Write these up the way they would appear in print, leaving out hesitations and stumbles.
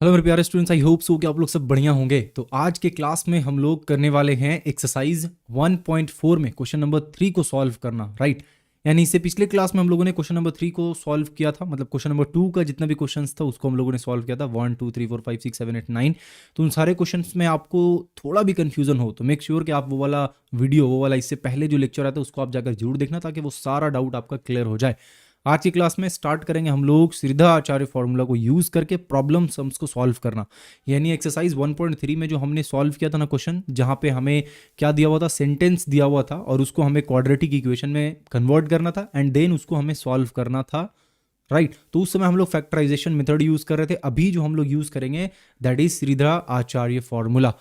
Hello मेरे प्यारे students, I hope so कि आप लोग सब बढ़िया होंगे। तो आज के क्लास में हम लोग करने वाले हैं एक्सरसाइज 1.4 में क्वेश्चन नंबर 3 को सॉल्व करना, राइट। यानी इससे पिछले क्लास में हम लोगों ने क्वेश्चन नंबर 3 को सॉल्व किया था, मतलब क्वेश्चन नंबर 2 का जितना भी क्वेश्चंस था उसको हम लोगों ने सॉल्व किया था 1 2 3 4 5 6 7 8 9। तो उन सारे क्वेश्चंस में आपको थोड़ा भी कंफ्यूजन हो तो मेक श्योर कि आप वो वाला इससे पहले जो लेक्चर आता है उसको आप जाकर जरूर देखना, ताकि वो सारा डाउट आपका क्लियर हो जाए। आज की क्लास में स्टार्ट करेंगे हम लोग श्रीधर आचार्य फॉर्मूला को यूज करके प्रॉब्लम सम्स को सॉल्व करना। यानी एक्सरसाइज 1.3 में जो हमने सॉल्व किया था ना क्वेश्चन, जहां पे हमें क्या दिया हुआ था, सेंटेंस दिया हुआ था और उसको हमें क्वाड्रेटिक इक्वेशन में कन्वर्ट करना था एंड देन उसको हमें सॉल्व करना था, राइट। तो उस समय हम लोग फैक्टराइजेशन मेथड यूज कर रहे थे। अभी जो हम लोग यूज करेंगे that is Sridhar Acharya formula.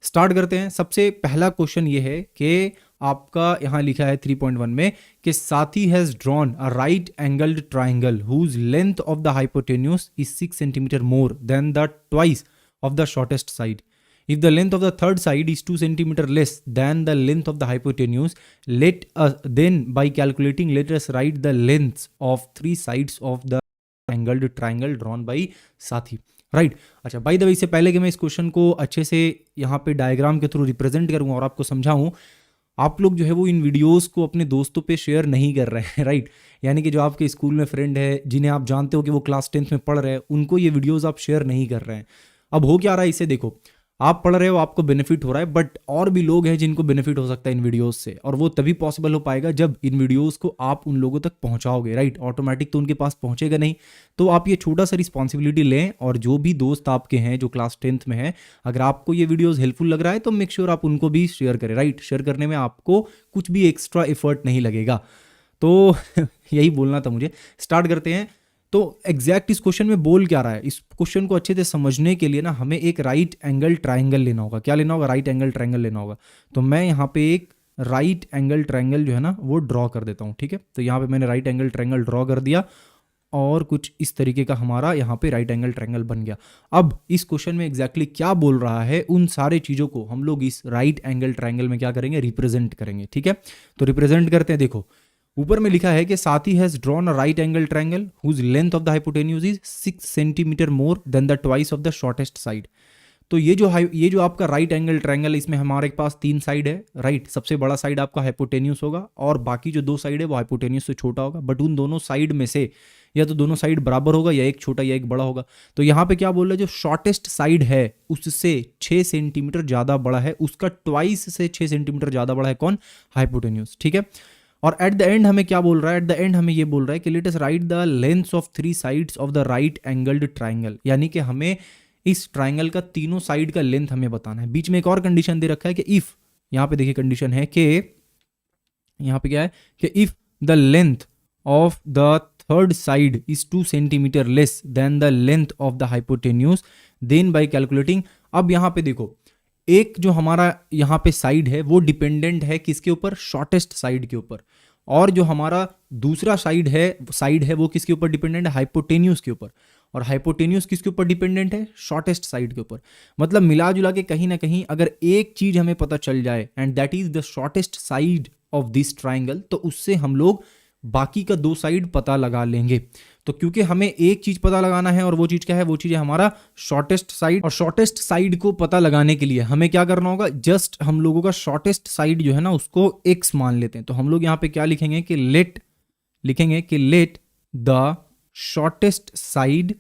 Start करते हैं। सबसे पहला क्वेश्चन ये है कि आपका यहां लिखा है 3.1 में कि Sathi has drawn a right angled triangle whose length of the hypotenuse is 6 centimetre more than the twice of the shortest side. If the length of the third side is 2 centimeter less than the length of the hypotenuse, then by calculating, let us write the lengths of three sides of the angled triangle drawn by साथी, right. अच्छा, by the way, इससे पहले कि मैं इस question को अच्छे से यहाँ पे डायग्राम के थ्रू रिप्रेजेंट करूँगा और आपको समझाऊँ, आप लोग जो है वो इन वीडियोस को अपने दोस्तों पे शेयर नहीं कर रहे हैं, राइट। यानी कि जो आपके स्कूल में फ्रेंड है, जिन्हें आप जानते हो कि वो क्लास 10th में पढ़ रहे हैं, उनको ये वीडियोस आप शेयर नहीं कर रहे हैं। अब हो क्या रहा है, इसे देखो, आप पढ़ रहे हो, आपको बेनिफिट हो रहा है, बट और भी लोग हैं जिनको बेनिफिट हो सकता है इन वीडियोस से, और वो तभी पॉसिबल हो पाएगा जब इन वीडियोस को आप उन लोगों तक पहुंचाओगे, राइट। ऑटोमेटिक तो उनके पास पहुंचेगा नहीं। तो आप ये छोटा सा रिस्पॉन्सिबिलिटी लें, और जो भी दोस्त आपके हैं जो क्लास 10th में हैं, अगर आपको ये वीडियोस हेल्पफुल लग रहा है तो मेक श्योर आप उनको भी शेयर करें, राइट। शेयर करने में आपको कुछ भी एक्स्ट्रा एफर्ट नहीं लगेगा। तो यही बोलना था मुझे। स्टार्ट करते हैं। तो एग्जैक्ट इस क्वेश्चन में बोल क्या रहा है, इस क्वेश्चन को अच्छे से समझने के लिए ना हमें एक राइट एंगल ट्राइंगल लेना होगा। क्या लेना होगा? राइट एंगल ट्राइंगल लेना होगा। तो मैं यहाँ पे एक राइट एंगल ट्राइंगल जो है ना वो ड्रॉ कर देता हूँ, ठीक है। तो यहाँ पे मैंने राइट एंगल ट्राइंगल ड्रॉ कर दिया और कुछ इस तरीके का हमारा यहाँ पे राइट एंगल ट्राइंगल बन गया। अब इस क्वेश्चन में एग्जैक्टली क्या बोल रहा है, उन सारे चीज़ों को हम लोग इस राइट एंगल ट्राइंगल में क्या करेंगे, रिप्रेजेंट करेंगे, ठीक है। तो रिप्रेजेंट करते हैं। देखो, ऊपर में लिखा है कि Sathi has drawn a right angle triangle whose length of the hypotenuse is 6 centimetre more than the twice of the shortest side. तो ये जो आपका राइट एंगल ट्राइंगल, इसमें हमारे पास 3 साइड है, राइट। सबसे बड़ा साइड आपका हाइपोटेन्यूस होगा और बाकी जो 2 साइड है वो हाइपोटेन्यूस से छोटा होगा, बट उन दोनों साइड में से या तो दोनों साइड बराबर होगा या एक छोटा या एक बड़ा होगा। तो यहाँ पे क्या बोल रहा है, जो शॉर्टेस्ट साइड है उससे 6 सेंटीमीटर ज़्यादा बड़ा है, उसका ट्वाइस से 6 सेंटीमीटर ज़्यादा बड़ा है कौन? हाइपोटेन्यूस, ठीक है। और एट द एंड हमें क्या बोल रहा है, एट द एंड हमें ये बोल रहा है कि let us right the lengths of 3 sides of the right angled triangle. यानी कि हमें इस ट्राइंगल का तीनों साइड का लेंथ हमें बताना है। बीच में एक और कंडीशन दे रखा है कि इफ, यहाँ पे देखिए कंडीशन है कि यहाँ पे क्या है कि if the length of the third side is 2 centimetre less than the length of the hypotenuse, then by calculating. अब यहाँ पे देखो, एक जो हमारा यहाँ पे साइड है वो डिपेंडेंट है किसके ऊपर? शॉर्टेस्ट साइड के ऊपर। और जो हमारा दूसरा साइड है वो किसके ऊपर डिपेंडेंट है? हाइपोटेन्यूस के ऊपर। और हाइपोटेन्यूस किसके ऊपर डिपेंडेंट है? शॉर्टेस्ट साइड के ऊपर। मतलब मिला जुला के कहीं ना कहीं अगर एक चीज हमें पता चल जाए and that is the shortest side of this triangle, तो उससे हम लोग बाकी का 2 साइड पता लगा लेंगे। तो क्योंकि हमें एक चीज पता लगाना है और वो चीज क्या है? वो चीज है हमारा शॉर्टेस्ट साइड। और शॉर्टेस्ट साइड को पता लगाने के लिए हमें क्या करना होगा? जस्ट हम लोगों का शॉर्टेस्ट साइड जो है ना उसको x मान लेते हैं। तो हम लोग यहाँ पे क्या लिखेंगे कि let the shortest side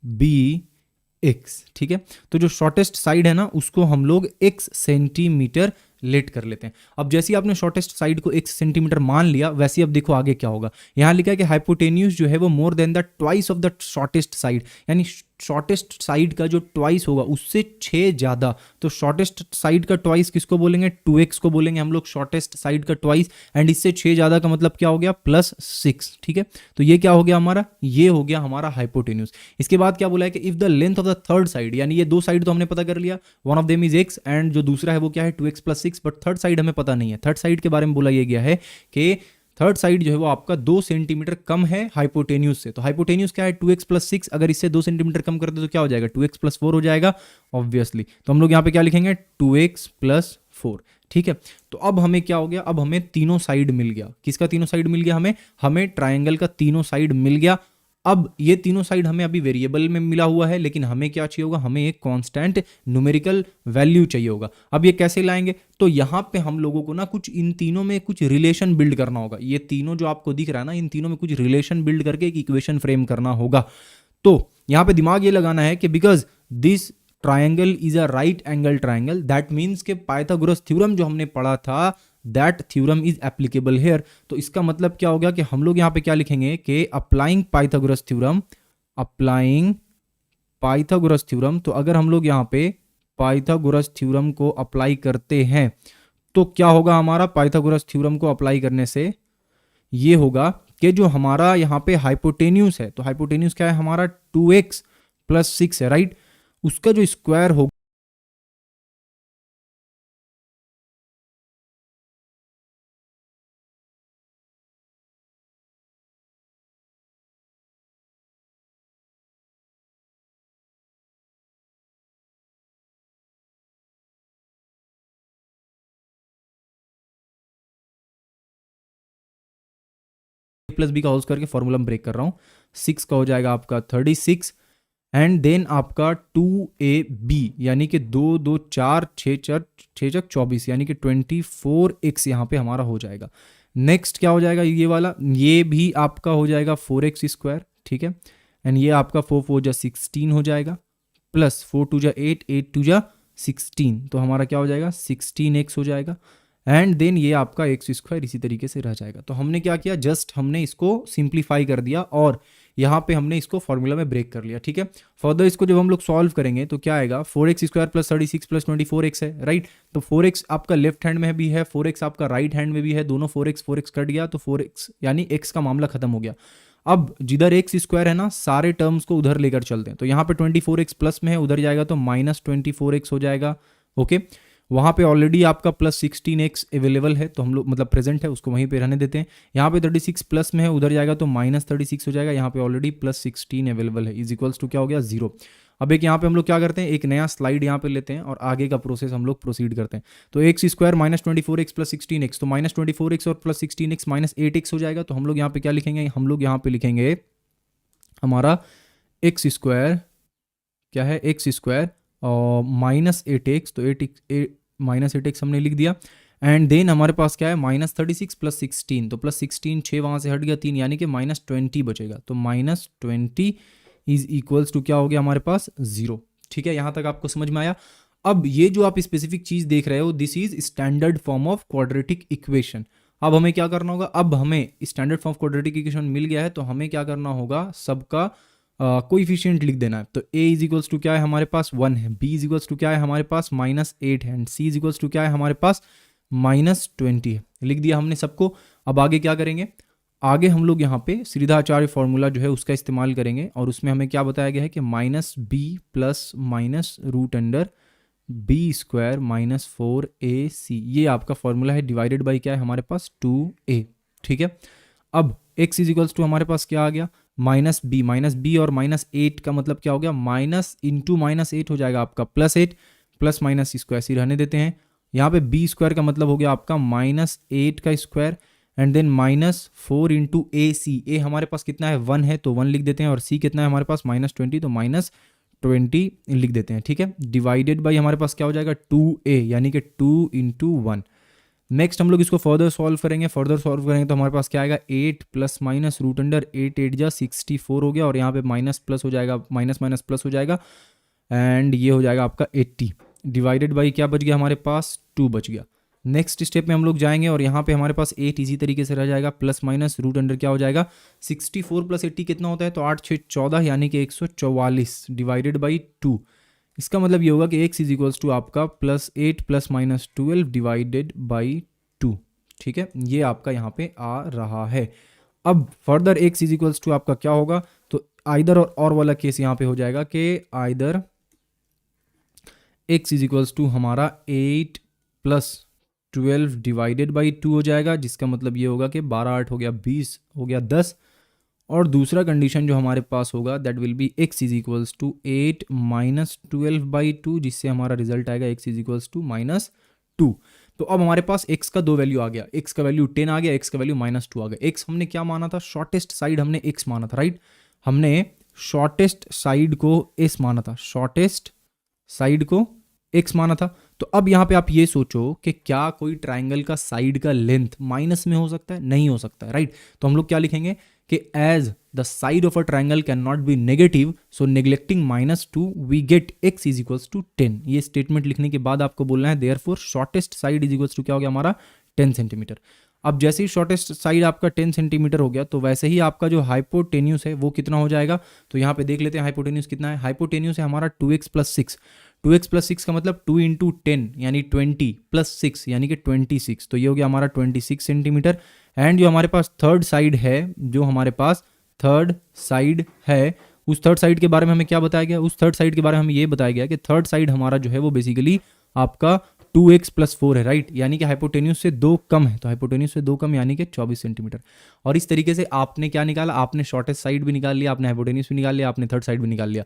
be x, ठीक है। तो जो शॉर्टेस्ट साइड है ना उसको हम लोग x सेंटीमीटर लेट कर लेते हैं। अब जैसे ही आपने शॉर्टेस्ट साइड को 1 सेंटीमीटर मान लिया, वैसे अब देखो आगे क्या होगा। यहां लिखा है कि हाइपोटेन्यूज जो है वो मोर than the twice of the shortest side, यानी शॉर्टेस्ट साइड का जो ट्वाइस होगा उससे 6 ज्यादा। तो शॉर्टेस्ट साइड का ट्वाइस किसको बोलेंगे? 2x को बोलेंगे हम लोग शॉर्टेस्ट साइड का ट्वाइस। एंड इससे 6 ज्यादा का मतलब क्या हो गया? +6, ठीक है। तो ये क्या हो गया हमारा? ये हो गया हमारा हाइपोटेन्यूज। इसके बाद क्या बोला है कि if the length of the third side, यानी ये 2 साइड तो हमने पता कर लिया, one of them is x and जो दूसरा है वो क्या है? 2x + 6। बट थर्ड साइड हमें पता नहीं है। थर्ड साइड के बारे में बोला ये गया है कि थर्ड साइड जो है वो आपका 2 सेंटीमीटर कम है हाइपोटेन्यूज से। तो हाइपोटेन्यूज क्या है? 2x + 6। अगर इससे 2 सेंटीमीटर कम कर दे तो क्या हो जाएगा? 2x + 4 हो जाएगा ऑब्वियसली। तो हम लोग यहाँ पे क्या लिखेंगे? 2x + 4। ठीक है। तो अब हमें क्या हो गया, अब हमें तीनों साइड मिल गया। किसका तीनों साइड मिल गया? हमें ट्राइंगल का तीनों साइड मिल गया। अब ये तीनों साइड हमें अभी वेरिएबल में मिला हुआ है, लेकिन हमें क्या चाहिए होगा, हमें एक कांस्टेंट न्यूमेरिकल वैल्यू चाहिए होगा। अब ये कैसे लाएंगे? तो यहाँ पे हम लोगों को ना कुछ इन तीनों में कुछ रिलेशन बिल्ड करना होगा। ये तीनों जो आपको दिख रहा है ना, इन तीनों में कुछ रिलेशन बिल्ड करके एक इक्वेशन फ्रेम करना होगा। तो यहाँ पे दिमाग ये लगाना है कि because this triangle is a right angle triangle, that means के पाइथागोरस थ्योरम जो हमने पढ़ा था, that theorem is applicable here. तो इसका मतलब क्या हो गया कि हम लोग यहाँ पे क्या लिखेंगे कि applying Pythagoras theorem, applying Pythagoras theorem. तो अगर हम लोग यहाँ पे पाइथागोरस थ्योरम को अप्लाई करते हैं तो क्या होगा हमारा? पाइथागोरस थ्योरम को अप्लाई करने से ये होगा कि जो हमारा यहाँ पे हाइपोटेन्यूस है, तो हाइपोटेन्यूस क्या है हमारा? 2x प्लस 6 है, राइट। उसका जो स्क्वायर होगा प्लस बी का होल स्क्वायर के फॉर्मूला में ब्रेक कर रहा हूँ। 6 का हो जाएगा आपका 36 एंड देन आपका 2ab यानी कि 2 2 4 6 4 6 4 24 यानी कि 24x यहाँ पे हमारा हो जाएगा। नेक्स्ट क्या हो जाएगा? ये वाला, ये भी आपका हो जाएगा 4x स्क्वायर, ठीक है। एंड ये आपका 4 4 जा 16 हो जाएगा, प्लस 4 2 जा 8 8 2 जा 16, तो हमारा क्या हो जाएगा? 16x हो जाएगा। एंड देन ये आपका एक्स स्क्वायर इसी तरीके से रह जाएगा। तो हमने क्या किया? जस्ट हमने इसको सिंप्लीफाई कर दिया और यहाँ पे हमने इसको फॉर्मूला में ब्रेक कर लिया, ठीक है। फर्दर इसको जब हम लोग सॉल्व करेंगे तो क्या आएगा? 4x square plus 36 plus 24x है, राइट। तो 4x आपका लेफ्ट हैंड में भी है, 4x आपका राइट हैंड में भी है, दोनों 4x कट गया, तो 4x यानी x का मामला खत्म हो गया। अब जिधर एक्स स्क्वायर है ना, सारे टर्म्स को उधर लेकर चलते हैं। तो यहाँ पे 24x प्लस में है, उधर जाएगा तो माइनस 24x हो जाएगा, ओके। वहाँ पे ऑलरेडी आपका प्लस 16x अवेलेबल है, तो हम लोग मतलब प्रेजेंट है, उसको वहीं पे रहने देते हैं। यहाँ पे 36 प्लस में है, उधर जाएगा तो माइनस 36 हो जाएगा। यहाँ पे ऑलरेडी प्लस 16 अवेलेबल है, इज इक्वल्स टू क्या हो गया? 0। अब एक यहाँ पे हम लोग क्या करते हैं, एक नया स्लाइड यहाँ पे लेते हैं और आगे का प्रोसेस हम लोग प्रोसीड करते हैं। तो x square minus 24x plus 16x, तो माइनस 24x और प्लस 16x माइनस 8x हो जाएगा। तो हम लोग यहाँ पे क्या लिखेंगे? हम लोग यहाँ पे लिखेंगे हमारा एक्स स्क्वायर क्या है? एक्स स्क्वायर और माइनस 8x, तो 8x माइनस 8x हमने लिख दिया। एंड देन हमारे पास क्या है? माइनस 36 प्लस 16, तो प्लस 16 6 वहाँ से हट गया 3 यानी कि माइनस 20 बचेगा। तो माइनस 20 इज इक्वल्स टू क्या हो गया हमारे पास? 0, ठीक है। यहाँ तक आपको समझ में आया? अब ये जो आप स्पेसिफिक चीज़ देख रहे हो, this is standard form of quadratic equation. अब हमें क्या करना होगा? अब हमें standard form of quadratic equation मिल गया है, तो हमें क्या करना होगा? सबका कोइफिशिएंट लिख देना है। तो a इज इक्वल्स टू क्या है हमारे पास? 1 है, b इज इक्वल्स टू क्या है हमारे पास? -8 है, and c is equals to क्या है हमारे पास? -20 है। लिख दिया हमने सबको। अब आगे क्या करेंगे? आगे हम लोग यहाँ पे सीधाचार्य फॉर्मूला जो है उसका इस्तेमाल करेंगे, और उसमें हमें क्या बताया गया है कि -b plus minus root under b square minus 4ac, ये आपका फॉर्मूला है, डिवाइडेड बाई क्या है हमारे पास? 2a, ठीक है। अब x इज इक्वल्स टू हमारे पास क्या आ गया? माइनस बी और -8 का मतलब क्या हो गया? माइनस इंटू -8 हो जाएगा आपका +8, प्लस माइनस इसको ऐसे ही रहने देते हैं। यहाँ पे बी स्क्वायर का मतलब हो गया आपका -8 का स्क्वायर, एंड देन -4 इंटू ए सी। ए हमारे पास कितना है? 1 है, तो 1 लिख देते हैं, और सी कितना है हमारे पास? -20, तो -20 लिख देते हैं, ठीक है। डिवाइडेड बाई हमारे पास क्या हो जाएगा? 2a यानी कि 2 इंटू 1। नेक्स्ट हम लोग इसको फर्दर सॉल्व करेंगे। तो हमारे पास क्या आएगा? 8 प्लस माइनस रूट अंडर 8 8 जा 64 हो गया, और यहाँ पे माइनस प्लस हो जाएगा, माइनस माइनस प्लस हो जाएगा, एंड ये हो जाएगा आपका 80। डिवाइडेड बाई क्या बच गया हमारे पास? 2 बच गया। नेक्स्ट स्टेप में हम लोग जाएंगे, और यहाँ पे हमारे पास 8 इसी तरीके से रह जाएगा, प्लस माइनस रूट अंडर क्या हो जाएगा? 64 प्लस 80 कितना होता है? तो 8 6 14 यानी कि 144 डिवाइडेड बाई 2। इसका मतलब ये होगा कि x इज इक्वल्स टू आपका +8 प्लस -12 डिवाइडेड बाई 2, ठीक है। ये आपका यहाँ पे आ रहा है। अब further x is equals to आपका क्या होगा? तो आइदर और वाला केस यहाँ पे हो जाएगा कि either x is equals to हमारा 8 प्लस 12 डिवाइडेड बाई 2 हो जाएगा, जिसका मतलब ये होगा कि 12 8 हो गया 20 हो गया 10, और दूसरा कंडीशन जो हमारे पास होगा that will be x is equals to 8 minus 12 by 2, जिससे हमारा रिजल्ट आएगा x इज इक्वल्स टू -2। तो अब हमारे पास x का 2 वैल्यू आ गया, x का वैल्यू 10 आ गया, x का वैल्यू -2 आ गया। x हमने क्या माना था, शॉर्टेस्ट साइड हमने x माना था, राइट। हमने शॉर्टेस्ट साइड को s माना था, शॉर्टेस्ट साइड को x माना था। तो अब यहाँ पे आप ये सोचो कि क्या कोई ट्राइंगल का साइड का लेंथ माइनस में हो सकता है, नहीं हो सकता है, राइट। तो हम लोग क्या लिखेंगे कि as the side of a triangle can not be negative, so neglecting -2 we get x is equals to 10। ये स्टेटमेंट लिखने के बाद आपको बोलना है therefore shortest side is equals to क्या हो गया हमारा 10 सेंटीमीटर। अब जैसे ही शॉर्टेस्ट साइड आपका 10 सेंटीमीटर हो गया तो वैसे ही आपका जो हाइपोटेन्यूस है वो कितना हो जाएगा। तो यहाँ पे देख लेते हैं हाइपोटेन्यूस कितना है। हाइपोटेन्यूस है हमारा 2x + 6। 2x + 6 का मतलब 2 × 10 यानी 20 + 6 यानी कि 26। तो ये हो गया हमारा 26 सेंटीमीटर। एंड जो हमारे पास थर्ड साइड है, जो हमारे पास थर्ड साइड है, उस थर्ड साइड के बारे में हमें क्या बताया गया, उस थर्ड साइड के बारे में हमें ये बताया गया कि थर्ड साइड हमारा जो है वो बेसिकली आपका 2x + 4 है, राइट। यानी कि हाइपोटेन्यूस से 2 कम है, तो हाइपोटेन्यूस से 2 कम यानी कि 24 सेंटीमीटर। और इस तरीके से आपने क्या निकाला, आपने शॉर्टेस्ट साइड भी निकाल लिया, आपने हाइपोटेन्यूस भी निकाल लिया, आपने थर्ड साइड भी निकाल लिया।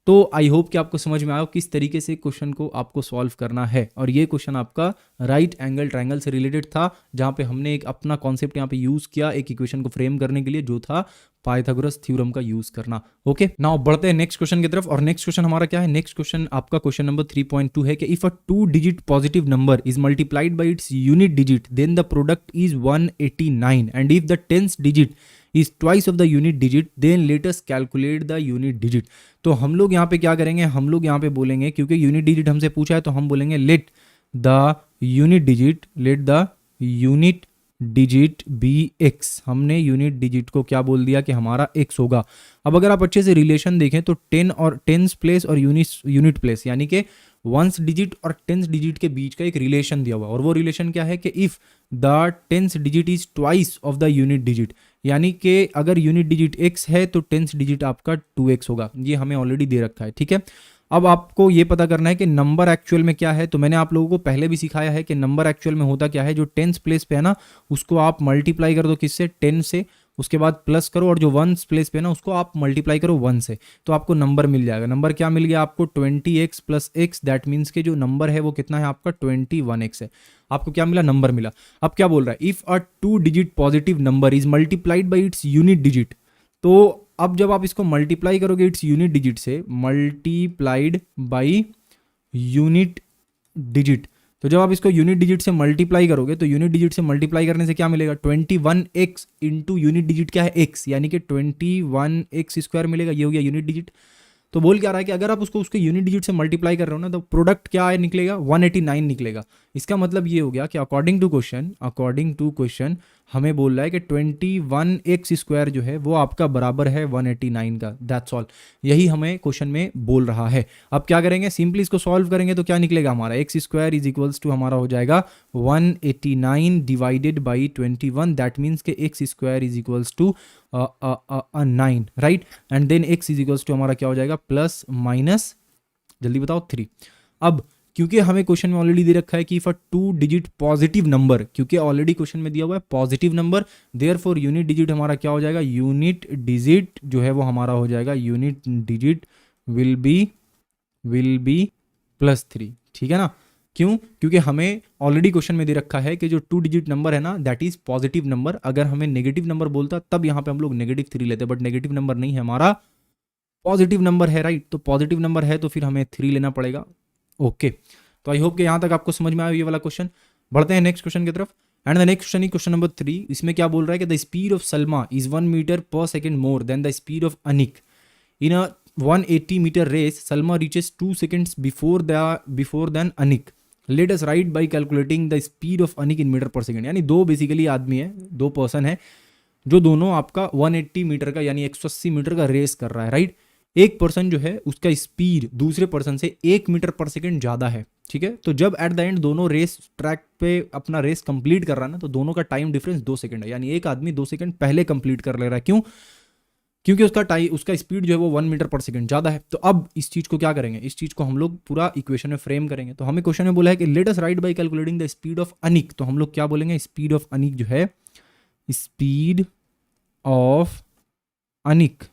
तो आई होप कि आपको समझ में आया किस तरीके से क्वेश्चन को आपको सॉल्व करना है। और ये क्वेश्चन आपका राइट एंगल ट्रायंगल से रिलेटेड था, जहां पे हमने एक अपना कॉन्सेप्ट यहाँ पे यूज किया एक इक्वेशन को फ्रेम करने के लिए, जो था पाइथागोरस थ्योरम का यूज करना। ओके, नाउ बढ़ते हैं नेक्स्ट क्वेश्चन की तरफ। और नेक्स्ट क्वेश्चन हमारा क्या है, नेक्स्ट क्वेश्चन आपका क्वेश्चन नंबर 3.2 है कि if a 2 digit positive number is multiplied by its unit digit then the product is 189 and if the 10th digit is twice of the unit digit then let us calculate the unit digit. तो हम लोग यहाँ पे क्या करेंगे, हम लोग यहाँ पे बोलेंगे, क्योंकि यूनिट डिजिट हमसे पूछा है तो हम बोलेंगे let the unit digit, let the unit digit be x. हमने यूनिट डिजिट को क्या बोल दिया कि हमारा x होगा। अब अगर आप अच्छे से रिलेशन देखें तो 10 और 10th प्लेस और यूनिट प्लेस यानी कि 1st डिजिट और 10th डिजिट के बीच का एक रिलेशन दिया हुआ, और वो रिलेशन क्या है कि if the 10th digit is twice of the unit digit, यानी कि अगर यूनिट डिजिट x है तो 10th डिजिट आपका 2x होगा। ये हमें ऑलरेडी दे रखा है, ठीक है। अब आपको ये पता करना है कि नंबर एक्चुअल में क्या है। तो मैंने आप लोगों को पहले भी सिखाया है कि नंबर एक्चुअल में होता क्या है, जो 10th प्लेस पे है ना उसको आप मल्टीप्लाई कर दो किससे, 10 से, उसके बाद प्लस करो, और जो 1st प्लेस पे है ना उसको आप मल्टीप्लाई करो 1 से, तो आपको नंबर मिल जाएगा। नंबर क्या मिल गया आपको, 20x + x, दैट मीन्स के जो नंबर है वो कितना है आपका 21x है। आपको क्या मिला, नंबर मिला। अब क्या बोल रहा है, if a 2 digit positive number is multiplied by its unit digit. तो अब जब आप इसको मल्टीप्लाई करोगे इट्स यूनिट डिजिट से, मल्टीप्लाइड बाई यूनिट डिजिट, तो जब आप इसको यूनिट डिजिट से मल्टीप्लाई करोगे तो यूनिट डिजिट से मल्टीप्लाई करने से क्या मिलेगा, 21x इंटू यूनिट डिजिट क्या है x, यानी कि 21x² मिलेगा। ये हो गया यूनिट डिजिट। तो बोल क्या रहा है कि अगर आप उसके यूनिट डिजिट से मल्टीप्लाई कर रहे हो ना तो प्रोडक्ट क्या है निकलेगा, 189 निकलेगा। इसका मतलब ये हो गया कि अकॉर्डिंग टू क्वेश्चन हमें बोल रहा है कि 21x² जो है वो आपका बराबर है 189 का। दैट्स ऑल, यही हमें क्वेश्चन में बोल रहा है। अब क्या करेंगे, सिंपली इसको सॉल्व करेंगे तो क्या निकलेगा हमारा, x² इज इक्वल्स टू हमारा हो जाएगा 189 डिवाइडेड बाई 21, दैट मीन्स के x² is equals to 9, right. And then x is equals to हमारा क्या हो जाएगा, प्लस माइनस, जल्दी बताओ 3। अब क्योंकि हमें क्वेश्चन में ऑलरेडी दे रखा है कि फॉर 2 डिजिट पॉजिटिव नंबर, क्योंकि ऑलरेडी क्वेश्चन में दिया हुआ है positive number, therefore unit digit हमारा क्या हो जाएगा, यूनिट डिजिट जो है वो हमारा हो जाएगा, यूनिट डिजिट विल बी +3, ठीक है ना। क्यों, क्योंकि हमें ऑलरेडी क्वेश्चन में दे रखा है कि जो 2 डिजिट नंबर है ना दैट इज पॉजिटिव नंबर। अगर हमें नेगेटिव नंबर बोलता तब यहाँ पे हम लोग -3 लेते, बट नेगेटिव नंबर नहीं है हमारा, पॉजिटिव नंबर है, राइट। तो पॉजिटिव नंबर है तो फिर हमें 3 लेना पड़ेगा। ओके, तो आई होप कि यहाँ तक आपको समझ में आया ये वाला क्वेश्चन। बढ़ते हैं नेक्स्ट क्वेश्चन की तरफ। And the next question, question number 3, इसमें क्या बोल रहा है कि the speed of Salma is 1 metre per second more than the speed of Anik in a 180 metre race. Salma reaches 2 seconds before than Anik. Let us write by calculating the speed of Anik in metre per second. यानी दो basically आदमी है, 2 person है जो दोनों आपका 180 metre का यानी 180 मीटर का रेस कर रहा है, राइट। एक पर्सन जो है उसका स्पीड दूसरे पर्सन से 1 मीटर पर सेकेंड ज़्यादा है, ठीक है। तो जब एट द एंड दोनों रेस ट्रैक पे अपना रेस कंप्लीट कर रहा है ना, तो दोनों का टाइम डिफरेंस 2 सेकंड है, यानी एक आदमी 2 सेकंड पहले कंप्लीट कर ले रहा है। क्यों, क्योंकि उसका स्पीड जो है वो 1 मीटर पर सेकंड ज़्यादा है। तो अब इस चीज़ को क्या करेंगे, इस चीज़ को हम लोग पूरा इक्वेशन में फ्रेम करेंगे। तो हमें क्वेश्चन में बोला है कि let us write by calculating the speed of Anik. तो हम लोग क्या बोलेंगे, स्पीड ऑफ अनिक जो है, स्पीड ऑफ अनिक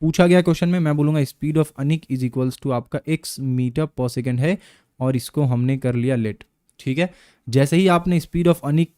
पूछा गया क्वेश्चन में, मैं बोलूँगा speed of Anik is equals to आपका x मीटर पर सेकेंड है, और इसको हमने कर लिया लेट, ठीक है। जैसे ही आपने स्पीड ऑफ अनिक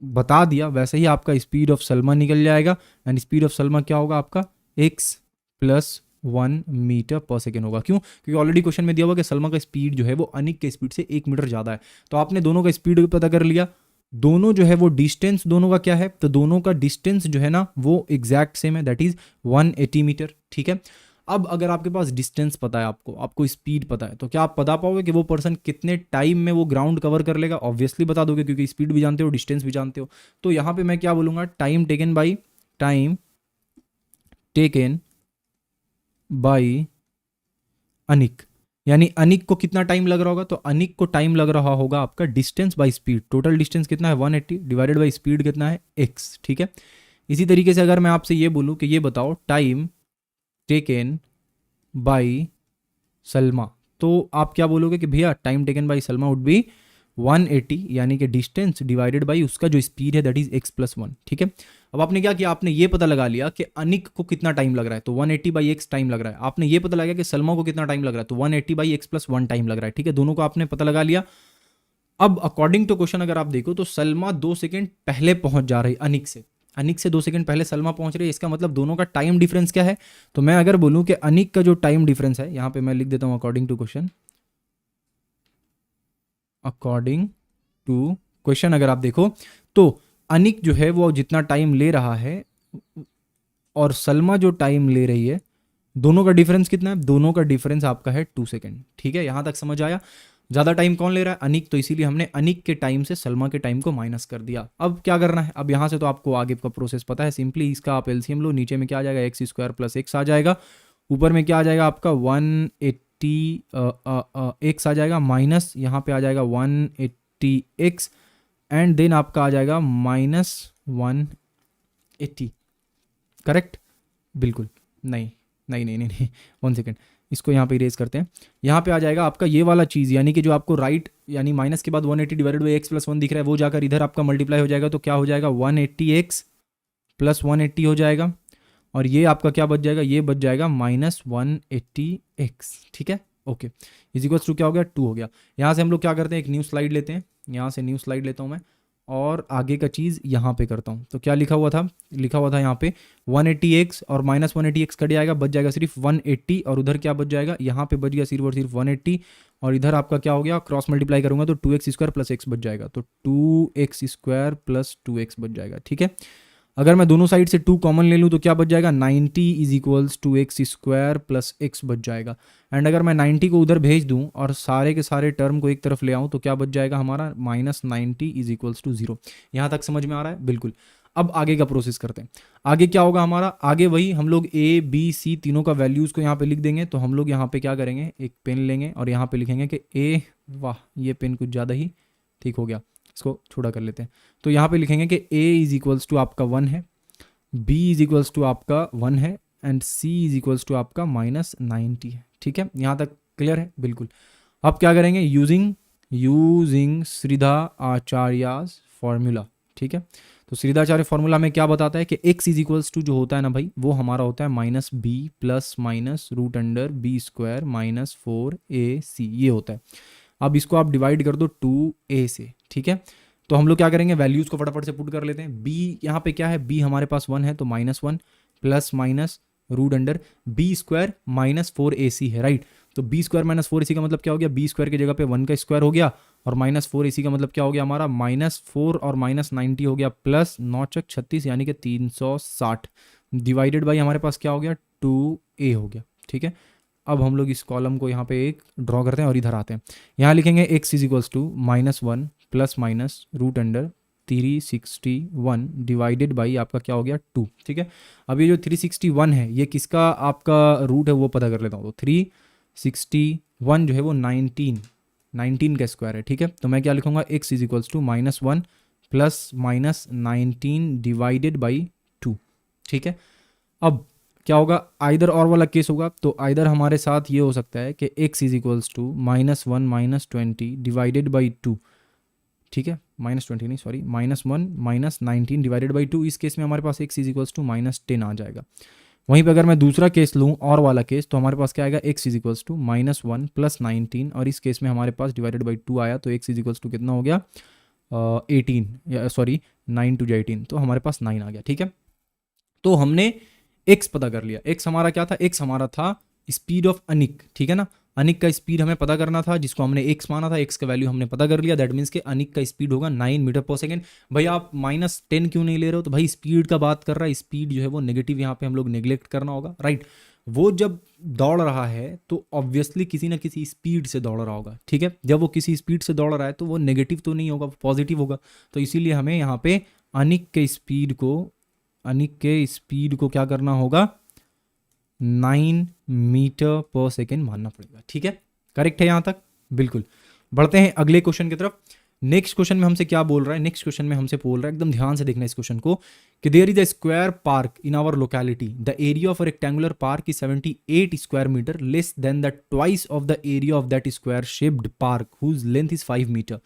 बता दिया वैसे ही आपका स्पीड ऑफ सलमा निकल जाएगा, एंड स्पीड ऑफ सलमा क्या होगा आपका x+1 मीटर पर सेकेंड होगा। क्यों? क्योंकि ऑलरेडी क्वेश्चन में दिया हुआ कि सलमा का स्पीड जो है वो अनिक के स्पीड से 1 मीटर ज़्यादा है। तो आपने दोनों का स्पीड पता कर लिया, दोनों जो है वो डिस्टेंस दोनों का क्या है, तो दोनों का डिस्टेंस जो है ना वो एग्जैक्ट सेम है, दैट इज 180 मीटर। ठीक है। अब अगर आपके पास डिस्टेंस पता है, आपको स्पीड पता है, तो क्या आप बता पाओगे कि वो पर्सन कितने टाइम में वो ग्राउंड कवर कर लेगा? ऑब्वियसली बता दोगे, क्योंकि स्पीड भी जानते हो, डिस्टेंस भी जानते हो। तो यहाँ पे मैं क्या बोलूँगा, टाइम टेकन बाई अनिक। यानी अनिक को कितना टाइम लग रहा होगा, तो अनिक को टाइम लग रहा होगा आपका distance by speed. Total distance कितना है 180 डिवाइडेड बाई स्पीड कितना है x। ठीक है। इसी तरीके से अगर मैं आपसे ये बोलूँ कि ये बताओ टाइम टेकन बाई सलमा, तो आप क्या बोलोगे कि भैया time taken by Salma would be 180, यानी कि डिस्टेंस डिवाइडेड बाई उसका जो स्पीड है दैट इज x+1। ठीक है। अब आपने क्या किया, आपने ये पता लगा लिया कि अनिक को कितना टाइम लग रहा है, तो 180 बाई x टाइम लग रहा है। आपने ये पता लगा कि सलमा को कितना टाइम लग रहा है, तो 180 बाई x+1 टाइम लग रहा है। ठीक है, दोनों को आपने पता लगा लिया। अब अकॉर्डिंग टू क्वेश्चन अगर आप देखो तो सलमा 2 सेकेंड पहले पहुंच जा रही अनिक से 2 सेकंड पहले सलमा पहुंच रही है। इसका मतलब दोनों का टाइम डिफरेंस क्या है, तो मैं अगर बोलूं कि अनिक का जो टाइम डिफरेंस है, यहां पे मैं लिख देता हूं अकॉर्डिंग टू क्वेश्चन अगर आप देखो तो अनिक जो है वो जितना टाइम ले रहा है और सलमा जो टाइम ले रही है, दोनों का डिफरेंस कितना है, दोनों का डिफरेंस आपका है 2 सेकंड। ठीक है, यहां तक समझ आया। ज़्यादा टाइम कौन ले रहा है, अनिक, तो इसीलिए हमने अनिक के टाइम से सलमा के टाइम को माइनस कर दिया। अब क्या करना है, अब यहाँ से तो आपको आगे का प्रोसेस पता है, सिंपली इसका आप एलसीएम लो, नीचे में क्या आ जाएगा x² + x आ जाएगा, ऊपर में क्या आ जाएगा आपका 180 x आ जाएगा, माइनस यहाँ पे आ जाएगा 180x, एंड देन आपका आ जाएगा -180। करेक्ट? बिल्कुल नहीं नहीं नहीं नहीं, नहीं। 1 सेकेंड, इसको यहाँ पे इरेज करते हैं। यहाँ पे आ जाएगा आपका ये वाला चीज़, यानी कि जो आपको राइट यानी माइनस के बाद 180 डिवाइडेड बाई x+1 दिख रहा है, वो जाकर इधर आपका मल्टीप्लाई हो जाएगा, तो क्या हो जाएगा 180x + 180 हो जाएगा, और ये आपका क्या बच जाएगा, ये बच जाएगा -180x। ठीक है, ओके। इज इक्वल्स टू क्या हो गया, 2 हो गया। यहाँ से हम लोग क्या करते हैं, एक न्यू स्लाइड लेते हैं, यहाँ से न्यू स्लाइड लेता हूँ मैं, और आगे का चीज़ यहाँ पे करता हूँ। तो क्या लिखा हुआ था यहाँ पे 180x और -180x कट जाएगा, बच जाएगा सिर्फ 180, और उधर क्या बच जाएगा, यहाँ पे बच गया सिर्फ और सिर्फ 180, और इधर आपका क्या हो गया, क्रॉस मल्टीप्लाई करूंगा तो 2x² + x बच जाएगा, तो 2x² + 2x बच जाएगा। ठीक है, अगर मैं दोनों साइड से 2 कॉमन ले लूँ तो क्या बच जाएगा, 90 = x² + x बच जाएगा। एंड अगर मैं 90 को उधर भेज दूं और सारे के सारे टर्म को एक तरफ ले आऊं तो क्या बच जाएगा हमारा, -90 = 0। यहाँ तक समझ में आ रहा है? बिल्कुल। अब आगे का प्रोसेस करते हैं। आगे क्या होगा हमारा, आगे वही हम लोग A B C तीनों का वैल्यूज़ को यहाँ पे लिख देंगे। तो हम लोग यहाँ पे क्या करेंगे, एक पेन लेंगे और यहाँ पे लिखेंगे कि A, वाह ये पेन कुछ ज़्यादा ही ठीक हो गया, इसको छोटा कर लेते हैं। तो यहाँ पे लिखेंगे कि A = आपका 1 है, B = आपका 1 है, एंड C = आपका -90 है। ठीक है, यहाँ तक क्लियर है? बिल्कुल। अब क्या करेंगे, यूजिंग श्रीधा आचार्याज फॉर्मूला। ठीक है, तो श्रीधाचार्य फॉर्मूला में क्या बताता है कि x = जो होता है ना भाई, वो हमारा होता है -b + √b² - 4ac, ये होता है। अब इसको आप डिवाइड कर दो 2a से। ठीक है, तो हम लोग क्या करेंगे, वैल्यूज़ को फटाफट से पुट कर लेते हैं। b यहाँ पे क्या है, b हमारे पास 1 है, तो -1 + √b² - 4ac है, राइट। तो b² - 4ac का मतलब क्या हो गया, b² की जगह पे 1 का स्क्वायर हो गया, और -4ac का मतलब क्या हो गया हमारा, -4 और -90 हो गया, प्लस 9 × 36 यानी कि 360, डिवाइडेड बाई हमारे पास क्या हो गया, 2a हो गया। ठीक है, अब हम लोग इस कॉलम को यहाँ पे एक ड्रॉ करते हैं और इधर आते हैं। यहाँ लिखेंगे x = -1 + √361 डिवाइडेड बाई आपका क्या हो गया, 2। ठीक है, अब ये जो 361 है ये किसका आपका रूट है वो पता कर लेता हूँ। तो 361 जो है वो 19 का स्क्वायर है। ठीक है, तो मैं क्या लिखूंगा, x = -1 + -19 डिवाइडेड बाई 2। ठीक है, अब क्या होगा, आइदर और वाला केस होगा, तो आइदर हमारे साथ ये हो सकता है कि x = -1 - 20 डिवाइडेड बाई 2। ठीक है, -20 नहीं, सॉरी, -1 - 19 डिवाइडेड बाई 2। इस केस में हमारे पास x = -10 आ जाएगा। वहीं पे अगर मैं दूसरा केस लूँ और वाला केस, तो हमारे पास क्या आएगा, x is equals to -1 plus 19, और इस केस में हमारे पास डिवाइडेड बाई 2 आया, तो x इज इक्वल्स टू कितना हो गया, 18, सॉरी 9 टू 18, तो हमारे पास 9 आ गया। ठीक है, तो हमने x पता कर लिया। x हमारा क्या था, x हमारा था स्पीड ऑफ अनिक। ठीक है ना, अनिक का स्पीड हमें पता करना था, जिसको हमने x माना था, x का वैल्यू हमने पता कर लिया। दैट मीन्स के अनिक का स्पीड होगा 9 मीटर पर सेकेंड। भाई आप -10 क्यों नहीं ले रहे हो, तो भाई स्पीड का बात कर रहा है, स्पीड जो है वो नेगेटिव यहाँ पे हम लोग नेग्लेक्ट करना होगा, राइट। वो जब दौड़ रहा है तो ऑब्वियसली किसी ना किसी स्पीड से दौड़ रहा होगा। ठीक है, जब वो किसी स्पीड से दौड़ रहा है तो वो नेगेटिव तो नहीं होगा, पॉजिटिव होगा। तो इसीलिए हमें यहाँ पे अनिक के स्पीड को क्या करना होगा, 9 मीटर पर सेकेंड मानना पड़ेगा। ठीक है, करेक्ट है यहाँ तक, बिल्कुल। बढ़ते हैं अगले क्वेश्चन की तरफ। नेक्स्ट क्वेश्चन में हमसे क्या बोल रहा है, नेक्स्ट क्वेश्चन में हमसे बोल रहा है, एकदम ध्यान से देखना इस क्वेश्चन को, कि there is a square park in our locality, the area of a rectangular park is 78 square metre, less than the twice of the area of that square shaped park whose length is 5 metre.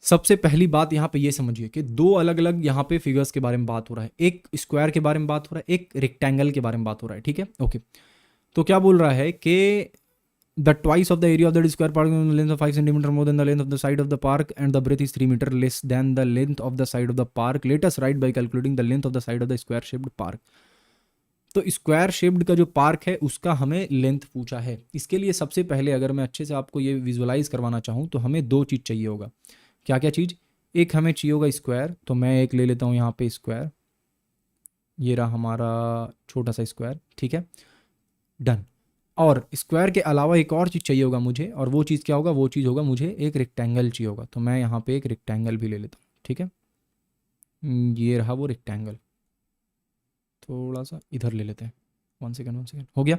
सबसे पहली बात यहाँ पे ये समझिए कि दो अलग अलग यहाँ पे फिगर्स के बारे में बात हो रहा है, एक स्क्वायर के बारे में बात हो रहा है, एक रेक्टेंगल के बारे में बात हो रहा है। ठीक है, ओके। तो क्या बोल रहा है कि the twice of the area of the square park length of 5 centimetre more than the length of the side of the park and the breadth is 3 metre less than the length of the side of the park, let us write by calculating the length of the side of the square shaped park. तो square shaped का जो park है उसका हमें length पूछा है। इसके लिए सबसे पहले अगर मैं अच्छे से आपको ये विजुअलाइज करवाना चाहूँ तो हमें दो चीज़ चाहिए होगा। क्या क्या चीज़, एक हमें चाहिए होगा स्क्वायर, तो मैं एक ले लेता हूँ यहाँ पे स्क्वायर, ये रहा हमारा छोटा सा स्क्वायर। ठीक है, डन। और स्क्वायर के अलावा एक और चीज़ चाहिए होगा मुझे, और वो चीज़ क्या होगा, वो चीज़ होगा मुझे एक रेक्टेंगल चाहिए होगा, तो मैं यहाँ पे एक रेक्टेंगल भी ले लेता हूँ। ठीक है, ये रहा वो रेक्टेंगल, थोड़ा सा इधर ले लेते हैं, 1 सेकेंड हो गया।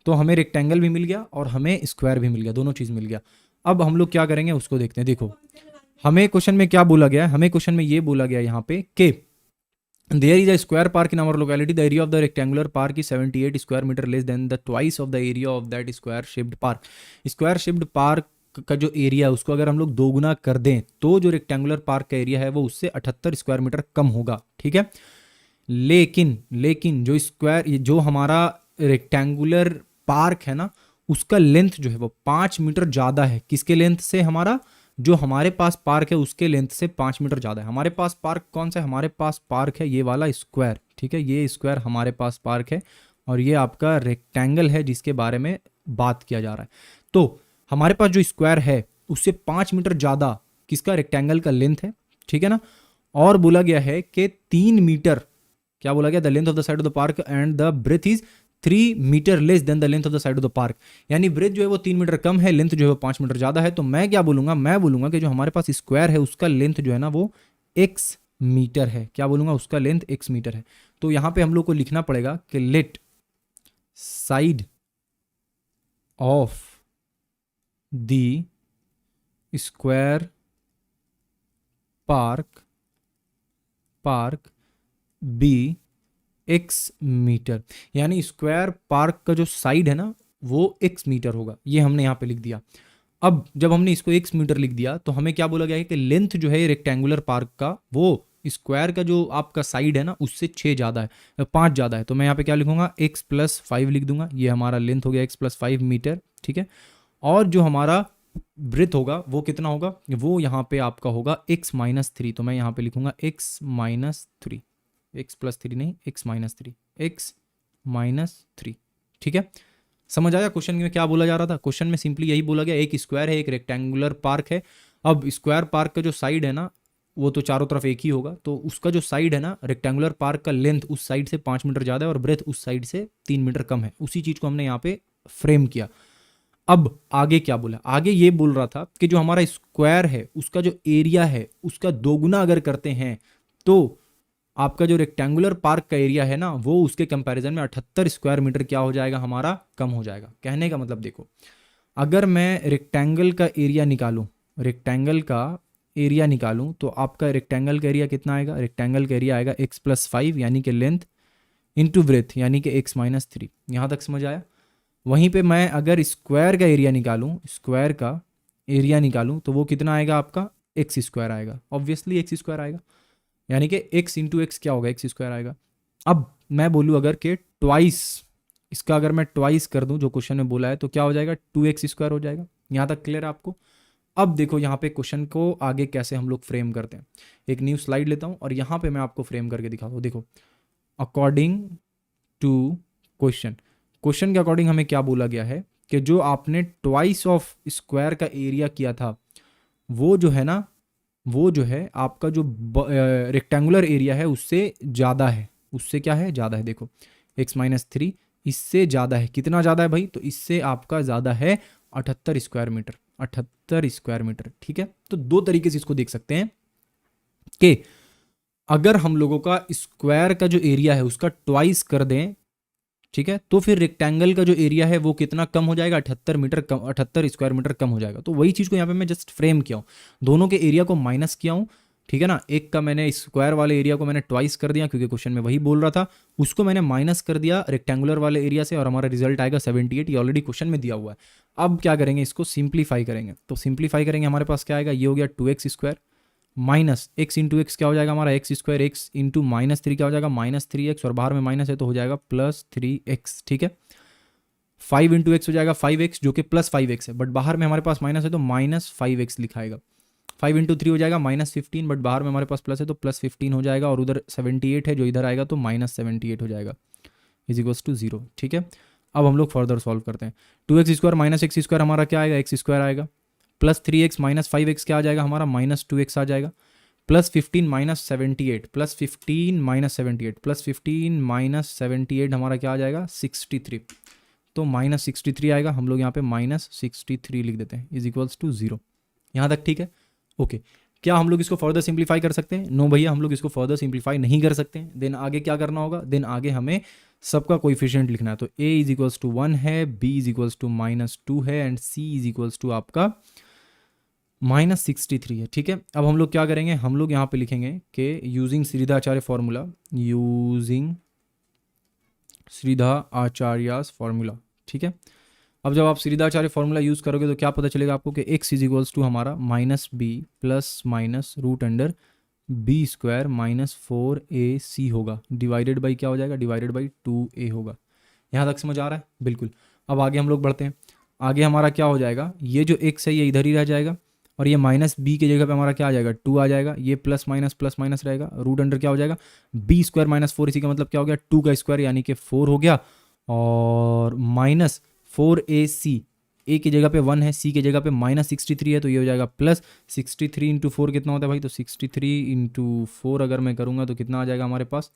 तो हमें रेक्टेंगल भी मिल गया और हमें स्क्वायर भी मिल गया, दोनों चीज़ मिल गया। अब हम लोग क्या करेंगे उसको देखते हैं। देखो हमें क्वेश्चन में क्या बोला गया है, हमें क्वेश्चन में ये बोला गया यहाँ पे कि there is a square park in our locality, the area of the rectangular park is 78 square meter less than the twice of the area of that square shaped park। Square shaped park का जो area है उसको अगर हम लोग दो गुना कर दें तो जो रेक्टेंगुलर पार्क का एरिया है वो उससे 78 स्क्वायर मीटर कम होगा। ठीक है, लेकिन जो हमारा रेक्टेंगुलर पार्क है ना, उसका लेंथ जो है वो 5 मीटर ज़्यादा है। किसके लेंथ से, हमारा जो हमारे पास पार्क है उसके लेंथ से 5 मीटर ज़्यादा है। हमारे पास पार्क कौन सा है, हमारे पास पार्क है ये वाला स्क्वायर। ठीक है, ये स्क्वायर हमारे पास पार्क है और ये आपका रेक्टेंगल है जिसके बारे में बात किया जा रहा है। तो हमारे पास जो स्क्वायर है उससे 5 मीटर ज़्यादा किसका, रेक्टेंगल का लेंथ है। ठीक है ना, और बोला गया है कि 3 मीटर, क्या बोला गया, the length of the side of the park and the breadth is 3 metre less than the length of the side of the park. यानी ब्रेथ जो है वो 3 मीटर कम है, लेंथ जो है वो 5 मीटर ज़्यादा है। तो मैं क्या बोलूँगा, मैं बोलूँगा कि जो हमारे पास स्क्वायर है उसका लेंथ जो है ना वो x मीटर है। क्या बोलूँगा, उसका लेंथ x मीटर है। तो यहाँ पे हम लोग को लिखना पड़ेगा कि let side of the square park be x metre, यानी स्क्वायर पार्क का जो साइड है ना वो x मीटर होगा। ये हमने यहाँ पे लिख दिया। अब जब हमने इसको x मीटर लिख दिया तो हमें क्या बोला गया है कि लेंथ जो है रेक्टेंगुलर पार्क का वो स्क्वायर का जो आपका साइड है ना उससे 6 ज़्यादा है, 5 ज़्यादा है। तो मैं यहाँ पे क्या लिखूंगा, x + 5 लिख दूंगा। ये हमारा लेंथ हो गया x + 5 मीटर। ठीक है, और जो हमारा ब्रेथ होगा वो कितना होगा, वो यहाँ पे आपका होगा x - 3। तो मैं यहाँ पे लिखूंगा x - 3, x + 3 नहीं, x - 3, x - 3। ठीक है, समझ आया क्वेश्चन में क्या बोला जा रहा था। क्वेश्चन में सिंपली यही बोला गया, एक स्क्वायर है, एक रेक्टेंगुलर पार्क है। अब स्क्वायर पार्क का जो साइड है ना वो तो चारों तरफ एक ही होगा, तो उसका जो साइड है ना रेक्टेंगुलर पार्क का लेंथ उस साइड से 5 मीटर ज़्यादा है और ब्रेथ उस साइड से 3 मीटर कम है। उसी चीज़ को हमने यहाँ पे फ्रेम किया। अब आगे क्या बोला, आगे ये बोल रहा था कि जो हमारा स्क्वायर है उसका जो एरिया है उसका दोगुना अगर करते हैं तो आपका जो रेक्टेंगुलर पार्क का एरिया है ना वो उसके कंपैरिजन में 78 स्क्वायर मीटर क्या हो जाएगा, हमारा कम हो जाएगा। कहने का मतलब देखो, अगर मैं रेक्टेंगल का एरिया निकालूं तो आपका रेक्टेंगल का एरिया कितना आएगा, रेक्टेंगल का एरिया आएगा x + 5 यानी कि लेंथ इंटू ब्रेथ यानी कि x - 3। यहाँ तक समझ आया। वहीं पे मैं अगर स्क्वायर का एरिया निकालूं तो वो कितना आएगा, आपका x² आएगा। ऑब्वियसली x² आएगा, यानी कि x × x क्या होगा, x² आएगा। अब मैं बोलूँ अगर कि ट्वाइस, इसका अगर मैं ट्वाइस कर दूं जो क्वेश्चन में बोला है तो क्या हो जाएगा, 2x² हो जाएगा। यहाँ तक क्लियर है आपको? अब देखो यहाँ पे क्वेश्चन को आगे कैसे हम लोग फ्रेम करते हैं। एक न्यू स्लाइड लेता हूँ और यहाँ पे मैं आपको फ्रेम करके दिखाता हूँ। देखो, अकॉर्डिंग टू क्वेश्चन के अकॉर्डिंग हमें क्या बोला गया है कि जो आपने ट्वाइस ऑफ स्क्वायर का एरिया किया था वो जो है ना, वो जो है आपका जो रेक्टेंगुलर एरिया है उससे ज़्यादा है। उससे क्या है, ज़्यादा है। देखो x-3 इससे ज़्यादा है। कितना ज़्यादा है भाई, तो इससे आपका ज़्यादा है 78 स्क्वायर मीटर। 78 स्क्वायर मीटर, ठीक है। तो दो तरीके से इसको देख सकते हैं कि अगर हम लोगों का स्क्वायर का जो एरिया है उसका ट्वाइस कर दें, ठीक है, तो फिर रेक्टेंगल का जो एरिया है वो कितना कम हो जाएगा, 78 मीटर कम, 78 स्क्वायर मीटर कम हो जाएगा। तो वही चीज़ को यहाँ पे मैं जस्ट फ्रेम किया हूँ, दोनों के एरिया को माइनस किया हूँ, ठीक है ना। एक का मैंने स्क्वायर वाले एरिया को मैंने ट्वाइस कर दिया क्योंकि क्वेश्चन में वही बोल रहा था, उसको मैंने माइनस कर दिया रेक्टेंगुलर वाले एरिया से और हमारा रिजल्ट आएगा 78। ये ऑलरेडी क्वेश्चन में दिया हुआ है। अब क्या करेंगे, इसको सिंप्लीफाई करेंगे। तो सिंप्लीफाई करेंगे, हमारे पास क्या आएगा, ये हो गया 2x² minus x into x क्या हो जाएगा हमारा, x² एक्स इंटू -3 क्या हो जाएगा, -3x, और बाहर में माइनस है तो हो जाएगा +3x, ठीक है। 5 इंटू एक्स हो जाएगा 5x जो कि +5x है, बट बाहर में हमारे पास माइनस है तो -5x लिखाएगा। 5 इंटू 3 हो जाएगा -15, बट बाहर में हमारे पास प्लस है तो +15 हो जाएगा, और उधर 78 है जो इधर आएगा तो -78 हो जाएगा, = 0, ठीक है। अब हम लोग फर्दर सॉल्व करते हैं। 2x² माइनस x² हमारा क्या आएगा, x² आएगा, +3x माइनस 5x क्या आ जाएगा हमारा, -2x आ जाएगा, +15 माइनस 78, +15 माइनस 78, +15 माइनस 78 हमारा क्या आ जाएगा, 63। तो -63 आएगा, हम लोग यहाँ पे -63 लिख देते हैं, = 0। यहाँ तक ठीक है, ओके। क्या हम लोग इसको फर्दर सिंप्लीफाई कर सकते हैं? नो भैया, हम लोग इसको फर्दर सिंप्लीफाई नहीं कर सकते हैं। देन आगे क्या करना होगा, देन आगे हमें सबका कोएफिशिएंट लिखना है। तो a = 1 है, b = -2 है, एंड c = आपका -63 है, ठीक है। अब हम लोग क्या करेंगे, हम लोग यहाँ पे लिखेंगे कि यूजिंग श्रीधाचार्य फॉर्मूला, यूजिंग श्रीधाचार्यास फॉर्मूला, ठीक है। अब जब आप श्रीधाचार्य फॉर्मूला यूज़ करोगे तो क्या पता चलेगा आपको कि x = हमारा -b plus minus √b² -4ac होगा, डिवाइडेड बाई क्या हो जाएगा, डिवाइडेड बाई 2a होगा। यहाँ तक समझ आ रहा है? बिल्कुल। अब आगे हम लोग बढ़ते हैं। आगे हमारा क्या हो जाएगा, ये जो x है ये इधर ही रह जाएगा, और ये -b की जगह पे हमारा क्या आ जाएगा, 2 आ जाएगा। ये प्लस माइनस रहेगा, रूट अंडर क्या हो जाएगा, b² -4, इसी का मतलब क्या हो गया, 2 का स्क्वायर यानी कि 4 हो गया, और -4ac, a की जगह पे 1 है, c की जगह पे -63 है, तो ये हो जाएगा +63 × 4 कितना होता है भाई, तो 63 × 4 अगर मैं करूँगा तो कितना आ जाएगा हमारे पास,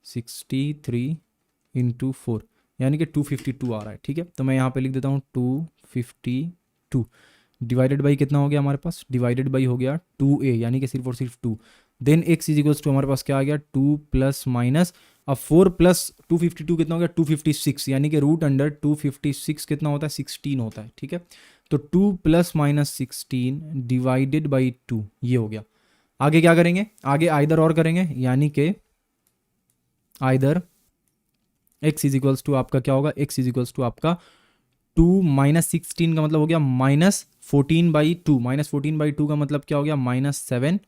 63 × 4 यानी कि 252 आ रहा है, ठीक है। तो मैं यहाँ पे लिख देता हूँ 252, डिवाइडेड बाई कितना हो गया हमारे पास, डिवाइडेड बाई हो गया 2a यानी कि सिर्फ और सिर्फ 2। देन x = हमारे पास क्या आ गया, 2 प्लस माइनस, अब 4 प्लस 252 कितना हो गया, 256, यानी कि रूट अंडर 256 कितना होता है, 16 होता है, ठीक है। तो 2 + -16 डिवाइडेड बाई 2 ये हो गया। आगे क्या करेंगे, आगे आइदर और करेंगे, यानी कि आइदर x = आपका क्या होगा, x = आपका 2 -16 का मतलब हो गया -14/2, -14/2 का मतलब क्या हो गया, -7।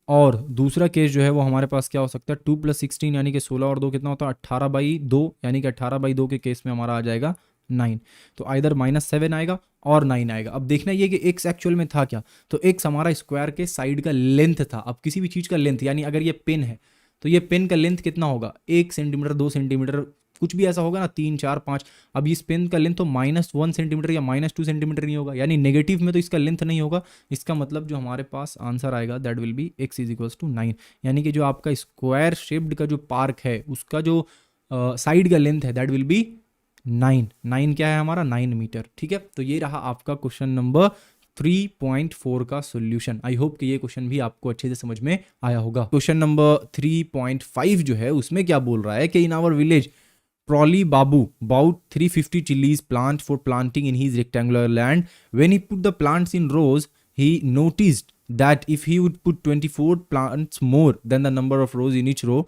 और दूसरा केस जो है वो हमारे पास क्या हो सकता है, 2 + 16 यानी कि 16 और 2 कितना होता है, 18/2, यानी कि 18/2 के केस में हमारा आ जाएगा 9। तो आइदर -7 आएगा और 9 आएगा। अब देखना ये कि x एक्चुअल में था क्या, तो x हमारा स्क्वायर के साइड का लेंथ था। अब किसी भी चीज़ का लेंथ, यानी अगर ये पेन है तो ये पेन का लेंथ कितना होगा, 1 सेंटीमीटर, 2 सेंटीमीटर, कुछ भी ऐसा होगा ना, 3, 4, 5। अब इस पेन का लेंथ तो -1 सेंटीमीटर या -2 सेंटीमीटर नहीं होगा, यानी नेगेटिव में तो इसका लेंथ नहीं होगा। इसका मतलब जो हमारे पास आंसर आएगा दैट विल बी x = 9, यानी कि जो आपका स्क्वायर शेप्ड का जो पार्क है उसका जो साइड का लेंथ है दैट विल बी 9 क्या है हमारा, 9 मीटर, ठीक है। तो ये रहा आपका क्वेश्चन नंबर 3.4 का सॉल्यूशन। आई होप कि ये क्वेश्चन भी आपको अच्छे से समझ में आया होगा। क्वेश्चन नंबर 3.5 जो है उसमें क्या बोल रहा है कि in our village Proli Babu bought 350 chilies plant for planting in his rectangular land. When he put the plants in rows, he noticed that if he would put 24 plants more than the number of rows in each row,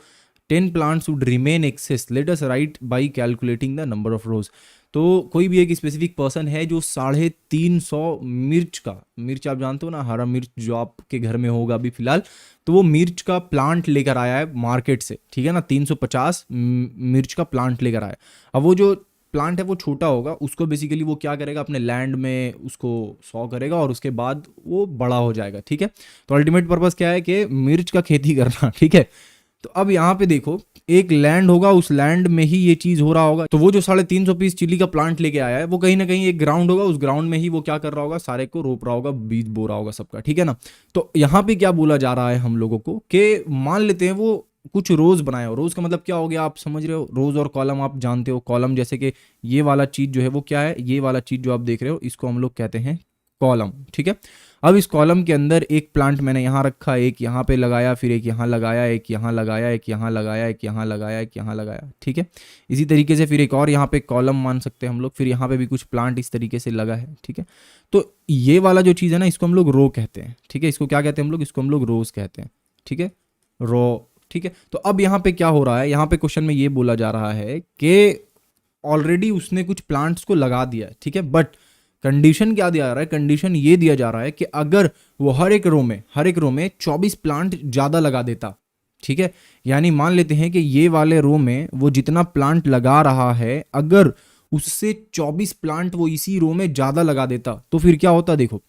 10 plants would remain excess, let us write by calculating the number of rows. तो कोई भी एक specific person है जो 350 मिर्च आप जानते हो ना, हरा मिर्च जो आपके घर में होगा अभी फिलहाल, तो वो मिर्च का प्लांट लेकर आया है मार्केट से, ठीक है ना, 350 मिर्च का प्लांट लेकर आया। अब वो जो प्लांट है वो छोटा होगा, उसको बेसिकली वो क्या करेगा, अपने लैंड में उसको सॉ करेगा और उसके बाद वो बड़ा हो जाएगा, ठीक है। तो अल्टीमेट पर्पस क्या है कि मिर्च का खेती करना, ठीक है। तो अब यहाँ पे देखो, एक लैंड होगा, उस लैंड में ही ये चीज हो रहा होगा। तो वो जो 350 पीस चिली का प्लांट लेके आया है, वो कहीं ना कहीं एक ग्राउंड होगा, उस ग्राउंड में ही वो क्या कर रहा होगा, सारे को रोप रहा होगा, बीज बो रहा होगा सबका, ठीक है ना। तो यहाँ पे क्या बोला जा रहा है हम लोगों को कि मान लेते हैं वो कुछ रोज बनाया हो। रोज का मतलब क्या हो गया, आप समझ रहे हो, रोज और कॉलम आप जानते हो। कॉलम जैसे कि ये वाला चीज जो है वो क्या है, ये वाला चीज जो आप देख रहे हो इसको हम लोग कहते हैं कॉलम, ठीक है। अब इस कॉलम के अंदर एक प्लांट मैंने यहाँ रखा, एक यहाँ पे लगाया, फिर एक यहाँ लगाया, एक यहाँ लगाया, एक यहाँ लगाया, एक यहाँ लगाया, एक यहाँ लगाया, ठीक है। इसी तरीके से फिर एक और यहाँ पे कॉलम मान सकते हैं हम लोग, फिर यहाँ पे भी कुछ प्लांट इस तरीके से लगा है, ठीक है। तो ये वाला जो चीज़ है ना, इसको हम लोग रो कहते हैं, ठीक है। इसको क्या कहते हैं हम लोग, इसको हम लोग रोज कहते हैं, ठीक है, रो, ठीक है। तो अब यहाँ पे क्या हो रहा है, यहाँ पे क्वेश्चन में ये बोला जा रहा है कि ऑलरेडी उसने कुछ प्लांट्स को लगा दिया है, ठीक है, बट कंडीशन क्या दिया जा रहा है, कंडीशन ये दिया जा रहा है कि अगर वो हर एक रो में 24 प्लांट ज़्यादा लगा देता, ठीक है। यानी मान लेते हैं कि ये वाले रो में वो जितना प्लांट लगा रहा है, अगर उससे 24 प्लांट वो इसी रो में ज़्यादा लगा देता, तो फिर क्या होता, देखो,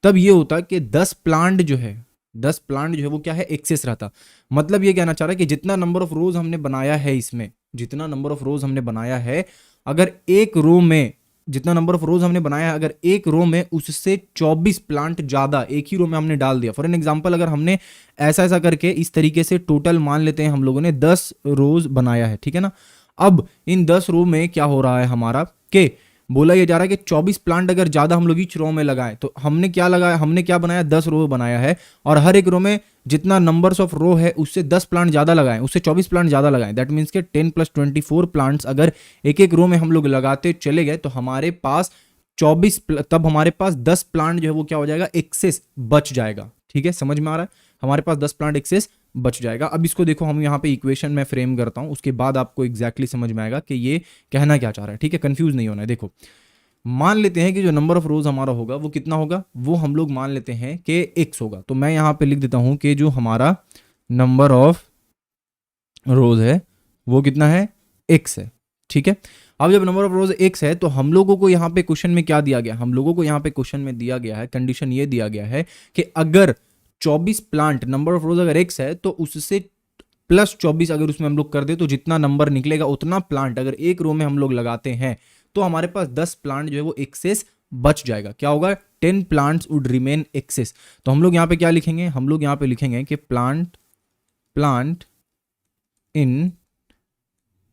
तब ये होता कि 10 प्लांट जो है वो क्या है, एक्सेस रहता। मतलब ये कहना चाह रहा है कि जितना नंबर ऑफ रोज हमने बनाया है इसमें, जितना नंबर ऑफ रोज हमने बनाया है, अगर एक रो में जितना नंबर ऑफ रोज हमने बनाया है, अगर एक रो में उससे 24 प्लांट ज्यादा एक ही रो में हमने डाल दिया। फॉर एन एग्जांपल, अगर हमने ऐसा करके इस तरीके से टोटल मान लेते हैं हम लोगों ने 10 रोज बनाया है, ठीक है ना। अब इन 10 रो में क्या हो रहा है हमारा, कि बोला ये जा रहा है कि 24 प्लांट अगर ज्यादा हम लोग ईच रो में लगाएं, तो हमने क्या लगाया, हमने क्या बनाया, 10 रो बनाया है, और हर एक रो में जितना नंबर्स ऑफ रो है उससे 10 प्लांट ज्यादा लगाएं, उससे 24 प्लांट ज्यादा लगाएं। दैट मीन्स के 10 + 24 प्लांट्स अगर एक एक रो में हम लोग लगाते चले गए, तो हमारे पास 24, तब हमारे पास 10 प्लांट जो है वो क्या हो जाएगा, एक्सेस बच जाएगा, ठीक है। समझ में आ रहा है, हमारे पास 10 प्लांट एक्सेस बच जाएगा। अब इसको देखो, हम यहाँ पे इक्वेशन में फ्रेम करता हूँ, उसके बाद आपको एग्जैक्टली समझ में आएगा कि ये कहना क्या चाह रहा है, ठीक है। कंफ्यूज नहीं होना है। देखो, मान लेते हैं कि जो नंबर ऑफ रोज हमारा होगा वो कितना होगा, वो हम लोग मान लेते हैं कि x होगा। तो मैं यहाँ पे लिख देता हूँ कि जो हमारा नंबर ऑफ रोज है वो कितना है, x है, ठीक है। अब जब नंबर ऑफ रोज x है, तो हम लोगों को यहाँ पे क्वेश्चन में क्या दिया गया, हम लोगों को यहाँ पे क्वेश्चन में दिया गया है, कंडीशन ये दिया गया है कि अगर 24 प्लांट, नंबर ऑफ रोज अगर x है, तो उससे +24 अगर उसमें हम लोग कर दे, तो जितना नंबर निकलेगा उतना प्लांट अगर एक रो में हम लोग लगाते हैं, तो हमारे पास 10 प्लांट जो है वो एक्सेस बच जाएगा। क्या होगा, 10 प्लांट्स वुड रिमेन एक्सेस। तो हम लोग यहाँ पे क्या लिखेंगे, हम लोग यहाँ पे लिखेंगे कि प्लांट इन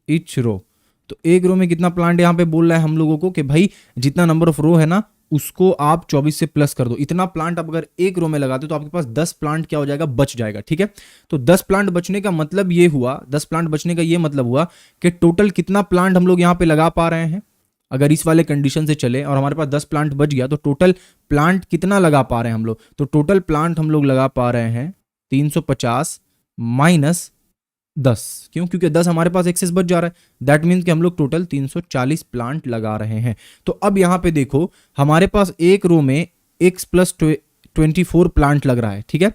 ईच रो। तो एक रो में कितना प्लांट यहाँ पे बोल रहा है हम लोगों को कि भाई जितना नंबर ऑफ रो है ना, उसको आप 24 से प्लस कर दो। इतना प्लांट आप अगर एक रो में लगाते हो तो आपके पास 10 प्लांट क्या हो जाएगा, बच जाएगा, ठीक है। तो 10 प्लांट बचने का मतलब ये हुआ, 10 प्लांट बचने का ये मतलब हुआ कि टोटल कितना प्लांट हम लोग यहाँ पे लगा पा रहे हैं। अगर इस वाले कंडीशन से चले और हमारे पास 10 प्लांट बच गया, तो टोटल प्लांट कितना लगा पा रहे हैं हम लोग, तो टोटल प्लांट हम लोग लगा पा रहे हैं 350 माइनस 10। क्यों, क्योंकि 10 हमारे पास एक्सेस बच जा रहा है। दैट मीन्स कि हम लोग टोटल 340 प्लांट लगा रहे हैं। तो अब यहाँ पे देखो, हमारे पास एक रो में x + 24 प्लांट लग रहा है, ठीक है।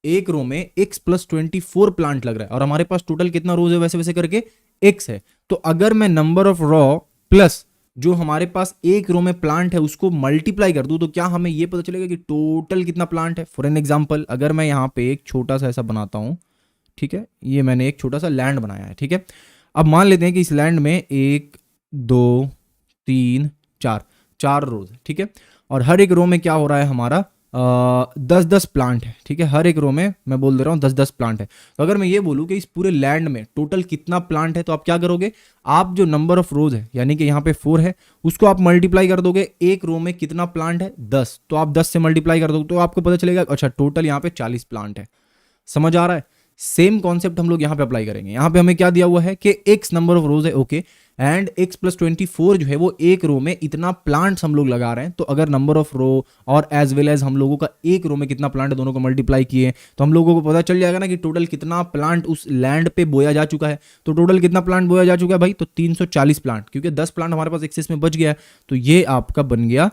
एक रो में x + 24 प्लांट लग रहा है, और हमारे पास टोटल कितना रोज है वैसे वैसे करके x है। तो अगर मैं नंबर ऑफ रो प्लस जो हमारे पास एक रो में प्लांट है उसको मल्टीप्लाई कर दूं, तो क्या हमें ये पता चलेगा कि टोटल कितना प्लांट है। फॉर एन एग्जांपल, अगर मैं यहाँ पे एक छोटा सा ऐसा बनाता हूं, ठीक है, ये मैंने एक छोटा सा लैंड बनाया है, ठीक है। अब मान लेते हैं कि इस लैंड में 1 2 3 4 रोज, ठीक है, और हर एक रो में क्या हो रहा है हमारा 10-10 प्लांट है, ठीक है। हर एक रो में मैं बोल दे रहा हूँ 10-10 प्लांट है। तो अगर मैं ये बोलूँ कि इस पूरे लैंड में टोटल कितना प्लांट है, तो आप क्या करोगे, आप जो नंबर ऑफ रोज है यानी कि यहाँ पे 4 है, उसको आप मल्टीप्लाई कर दोगे। एक रो में कितना प्लांट है, 10, तो आप 10 से मल्टीप्लाई कर दोगे तो आपको पता चलेगा अच्छा टोटल यहाँ पे 40 प्लांट है। समझ आ रहा है, सेम कॉन्सेप्ट हम लोग यहाँ पे अप्लाई करेंगे। यहाँ पे हमें क्या दिया हुआ है कि x नंबर ऑफ रोज है, ओके, एंड x प्लस 24 जो है वो एक रो में इतना प्लांट्स हम लोग लगा रहे हैं। तो अगर नंबर ऑफ रो और एज वेल एज हम लोगों का एक रो में कितना प्लांट है दोनों को मल्टीप्लाई किए तो हम लोगों को पता चल जाएगा ना कि टोटल कितना प्लांट उस लैंड पे बोया जा चुका है। तो टोटल कितना प्लांट बोया जा चुका है भाई, तो 340 प्लांट, क्योंकि 10 प्लांट हमारे पास एक्सेस में बच गया है। तो ये आपका बन गया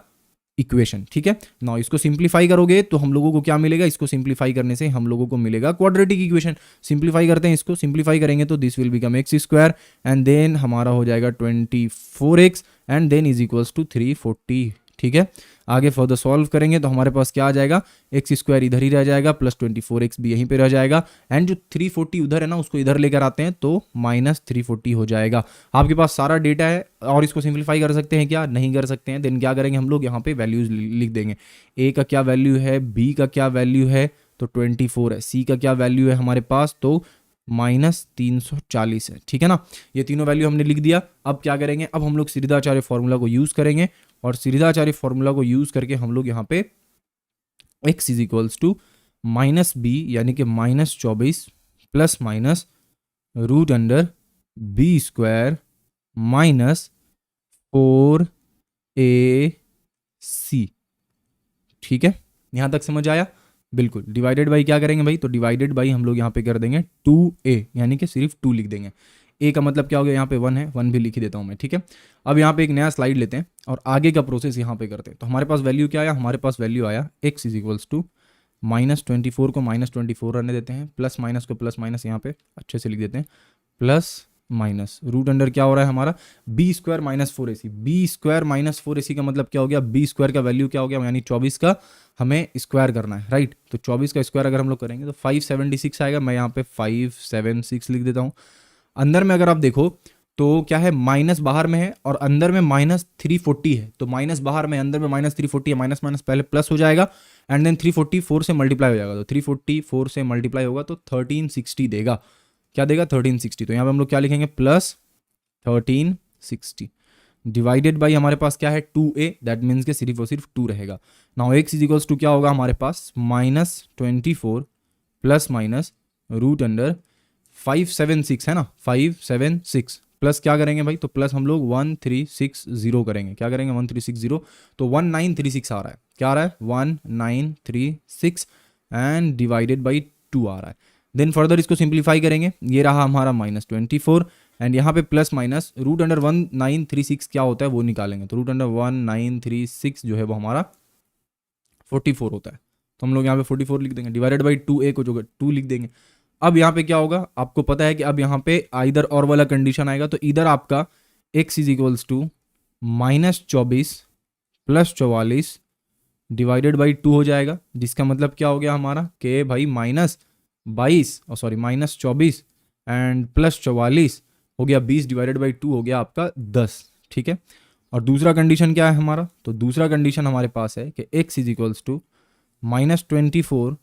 इक्वेशन, ठीक है ना। इसको सिंप्लीफाई करोगे तो हम लोगों को क्या मिलेगा, इसको सिंप्लीफाई करने से हम लोगों को मिलेगा क्वाड्रेटिक इक्वेशन। सिंप्लीफाई करते हैं, इसको सिंप्लीफाई करेंगे तो this will become x square and then हमारा हो जाएगा 24x and then is equals to 340, ठीक है। आगे फर्दर सॉल्व करेंगे तो हमारे पास क्या आ जाएगा, एक्स स्क्वायर इधर ही रह जाएगा प्लस 24x भी यहीं पे रह जाएगा एंड जो 340 उधर है ना उसको इधर लेकर आते हैं तो माइनस 340 हो जाएगा। आपके पास सारा डेटा है और इसको सिंप्लीफाई कर सकते हैं क्या, नहीं कर सकते हैं। देन क्या करेंगे हम लोग यहाँ पे वैल्यूज लिख देंगे, ए का क्या वैल्यू है, बी का क्या वैल्यू है तो 24 है, सी का क्या वैल्यू है हमारे पास तो माइनस 340 है, ठीक है ना। ये तीनों वैल्यू हमने लिख दिया। अब क्या करेंगे, अब हम लोग सीरिदाचार्य फॉर्मूला को यूज करेंगे और सीरिदाचार्य फॉर्मूला को यूज करके हम लोग यहाँ पे x is equals to minus b यानी कि minus 24 plus minus root under b square minus 4ac, ठीक है। यहां तक समझ आया, बिल्कुल। डिवाइडेड बाई क्या करेंगे भाई, तो डिवाइडेड बाई हम लोग यहाँ पे कर देंगे 2a यानी कि सिर्फ 2 लिख देंगे। a का मतलब क्या हो गया, यहाँ पे 1 है, 1 भी लिख ही देता हूँ मैं, ठीक है। अब यहाँ पे एक नया स्लाइड लेते हैं और आगे का प्रोसेस यहाँ पे करते हैं। तो हमारे पास वैल्यू क्या आया, हमारे पास वैल्यू आया x is equals to minus 24 को माइनस 24 रहने देते हैं, प्लस माइनस को प्लस माइनस यहाँ पे अच्छे से लिख देते हैं, प्लस माइनस रूट अंडर क्या हो रहा है हमारा b square minus 4ac। B square minus 4ac का मतलब क्या हो गया, बी स्क्वायर का वैल्यू क्या हो गया, यानी 24 का हमें स्क्वायर करना है, राइट। तो 24 का स्क्वायर अगर हम लोग करेंगे तो 576 आएगा। मैं यहाँ पे 576 लिख देता हूँ। अंदर में अगर आप देखो तो क्या है, माइनस बाहर में है और अंदर में माइनस 340 है। तो माइनस बाहर में, अंदर में माइनस 340 है, माइनस माइनस पहले प्लस हो जाएगा एंड देन 344 से मल्टीप्लाई हो जाएगा। तो 344 से मल्टीप्लाई होगा तो 1360 देगा। क्या देगा, 1360। तो यहाँ पे हम लोग क्या लिखेंगे, प्लस 1360 डिवाइडेड बाई हमारे पास क्या है 2a, दैट मीन्स के सिर्फ और सिर्फ 2 रहेगा। Now x is equals to क्या होगा हमारे पास minus 24 plus minus root under 576 है ना, 576 प्लस क्या करेंगे भाई, तो प्लस हम लोग 1360 करेंगे। क्या करेंगे 1360, तो 1936 आ रहा है। क्या आ रहा है 1936 एंड डिवाइडेड बाई 2 आ रहा है। देन फर्दर इसको सिंप्लीफाई करेंगे, ये रहा हमारा माइनस 24 एंड यहाँ पे प्लस माइनस रूट अंडर 1936 क्या होता है वो निकालेंगे। तो रूट अंडर 1936 जो है वो हमारा 44 होता है। तो हम लोग यहाँ पे 44 लिख देंगे, डिवाइडेड बाई 2a को जो 2 लिख देंगे। अब यहाँ पे क्या होगा, आपको पता है कि अब यहाँ पे इधर और वाला कंडीशन आएगा। तो इधर आपका x is equals to minus 24 plus 44 divided by 2 हो जाएगा, जिसका मतलब क्या हो गया हमारा कि भाई माइनस 22 और सॉरी माइनस 24 एंड प्लस 44 हो गया 20 डिवाइडेड बाई 2 हो गया आपका 10, ठीक है। और दूसरा कंडीशन क्या है हमारा, तो दूसरा कंडीशन हमारे पास है कि x is equals to minus 24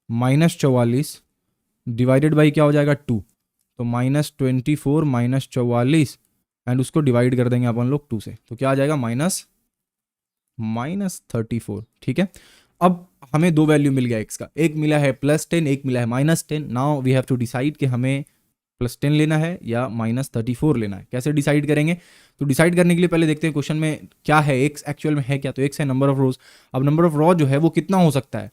minus 44 divided by क्या हो जाएगा 2। तो माइनस 24 माइनस 44 एंड उसको डिवाइड कर देंगे अपन लोग 2 से, तो क्या आ जाएगा माइनस 34, ठीक है। अब हमें दो वैल्यू मिल गया x का, एक मिला है प्लस 10, एक मिला है minus 10। Now we have to decide कि हमें प्लस 10 लेना है या माइनस 34 लेना है। कैसे डिसाइड करेंगे, तो डिसाइड करने के लिए पहले देखते हैं क्वेश्चन में क्या है, x एक्चुअल में है क्या। तो x है नंबर ऑफ रोज। अब नंबर ऑफ रो जो है वो कितना हो सकता है,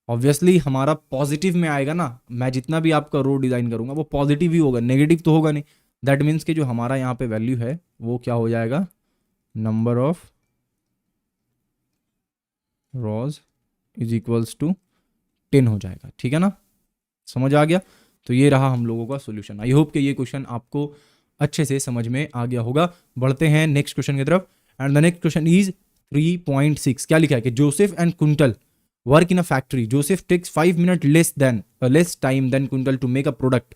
ऑब्वियसली हमारा पॉजिटिव में आएगा ना। मैं जितना भी आपका रो डिजाइन करूंगा वो पॉजिटिव ही होगा, नेगेटिव तो होगा नहीं। दैट मीन्स कि जो हमारा यहाँ पे वैल्यू है वो क्या हो जाएगा, number of rows is equals to 10 हो जाएगा, ठीक है ना, समझ आ गया। तो ये रहा हम लोगों का सॉल्यूशन। आई होप कि ये क्वेश्चन आपको अच्छे से समझ में आ गया होगा। बढ़ते हैं नेक्स्ट क्वेश्चन की तरफ and the next question is 3.6। क्या लिखा है कि Joseph and quintal work in a factory. Joseph takes 5 minutes less time than Kuntal to make a product.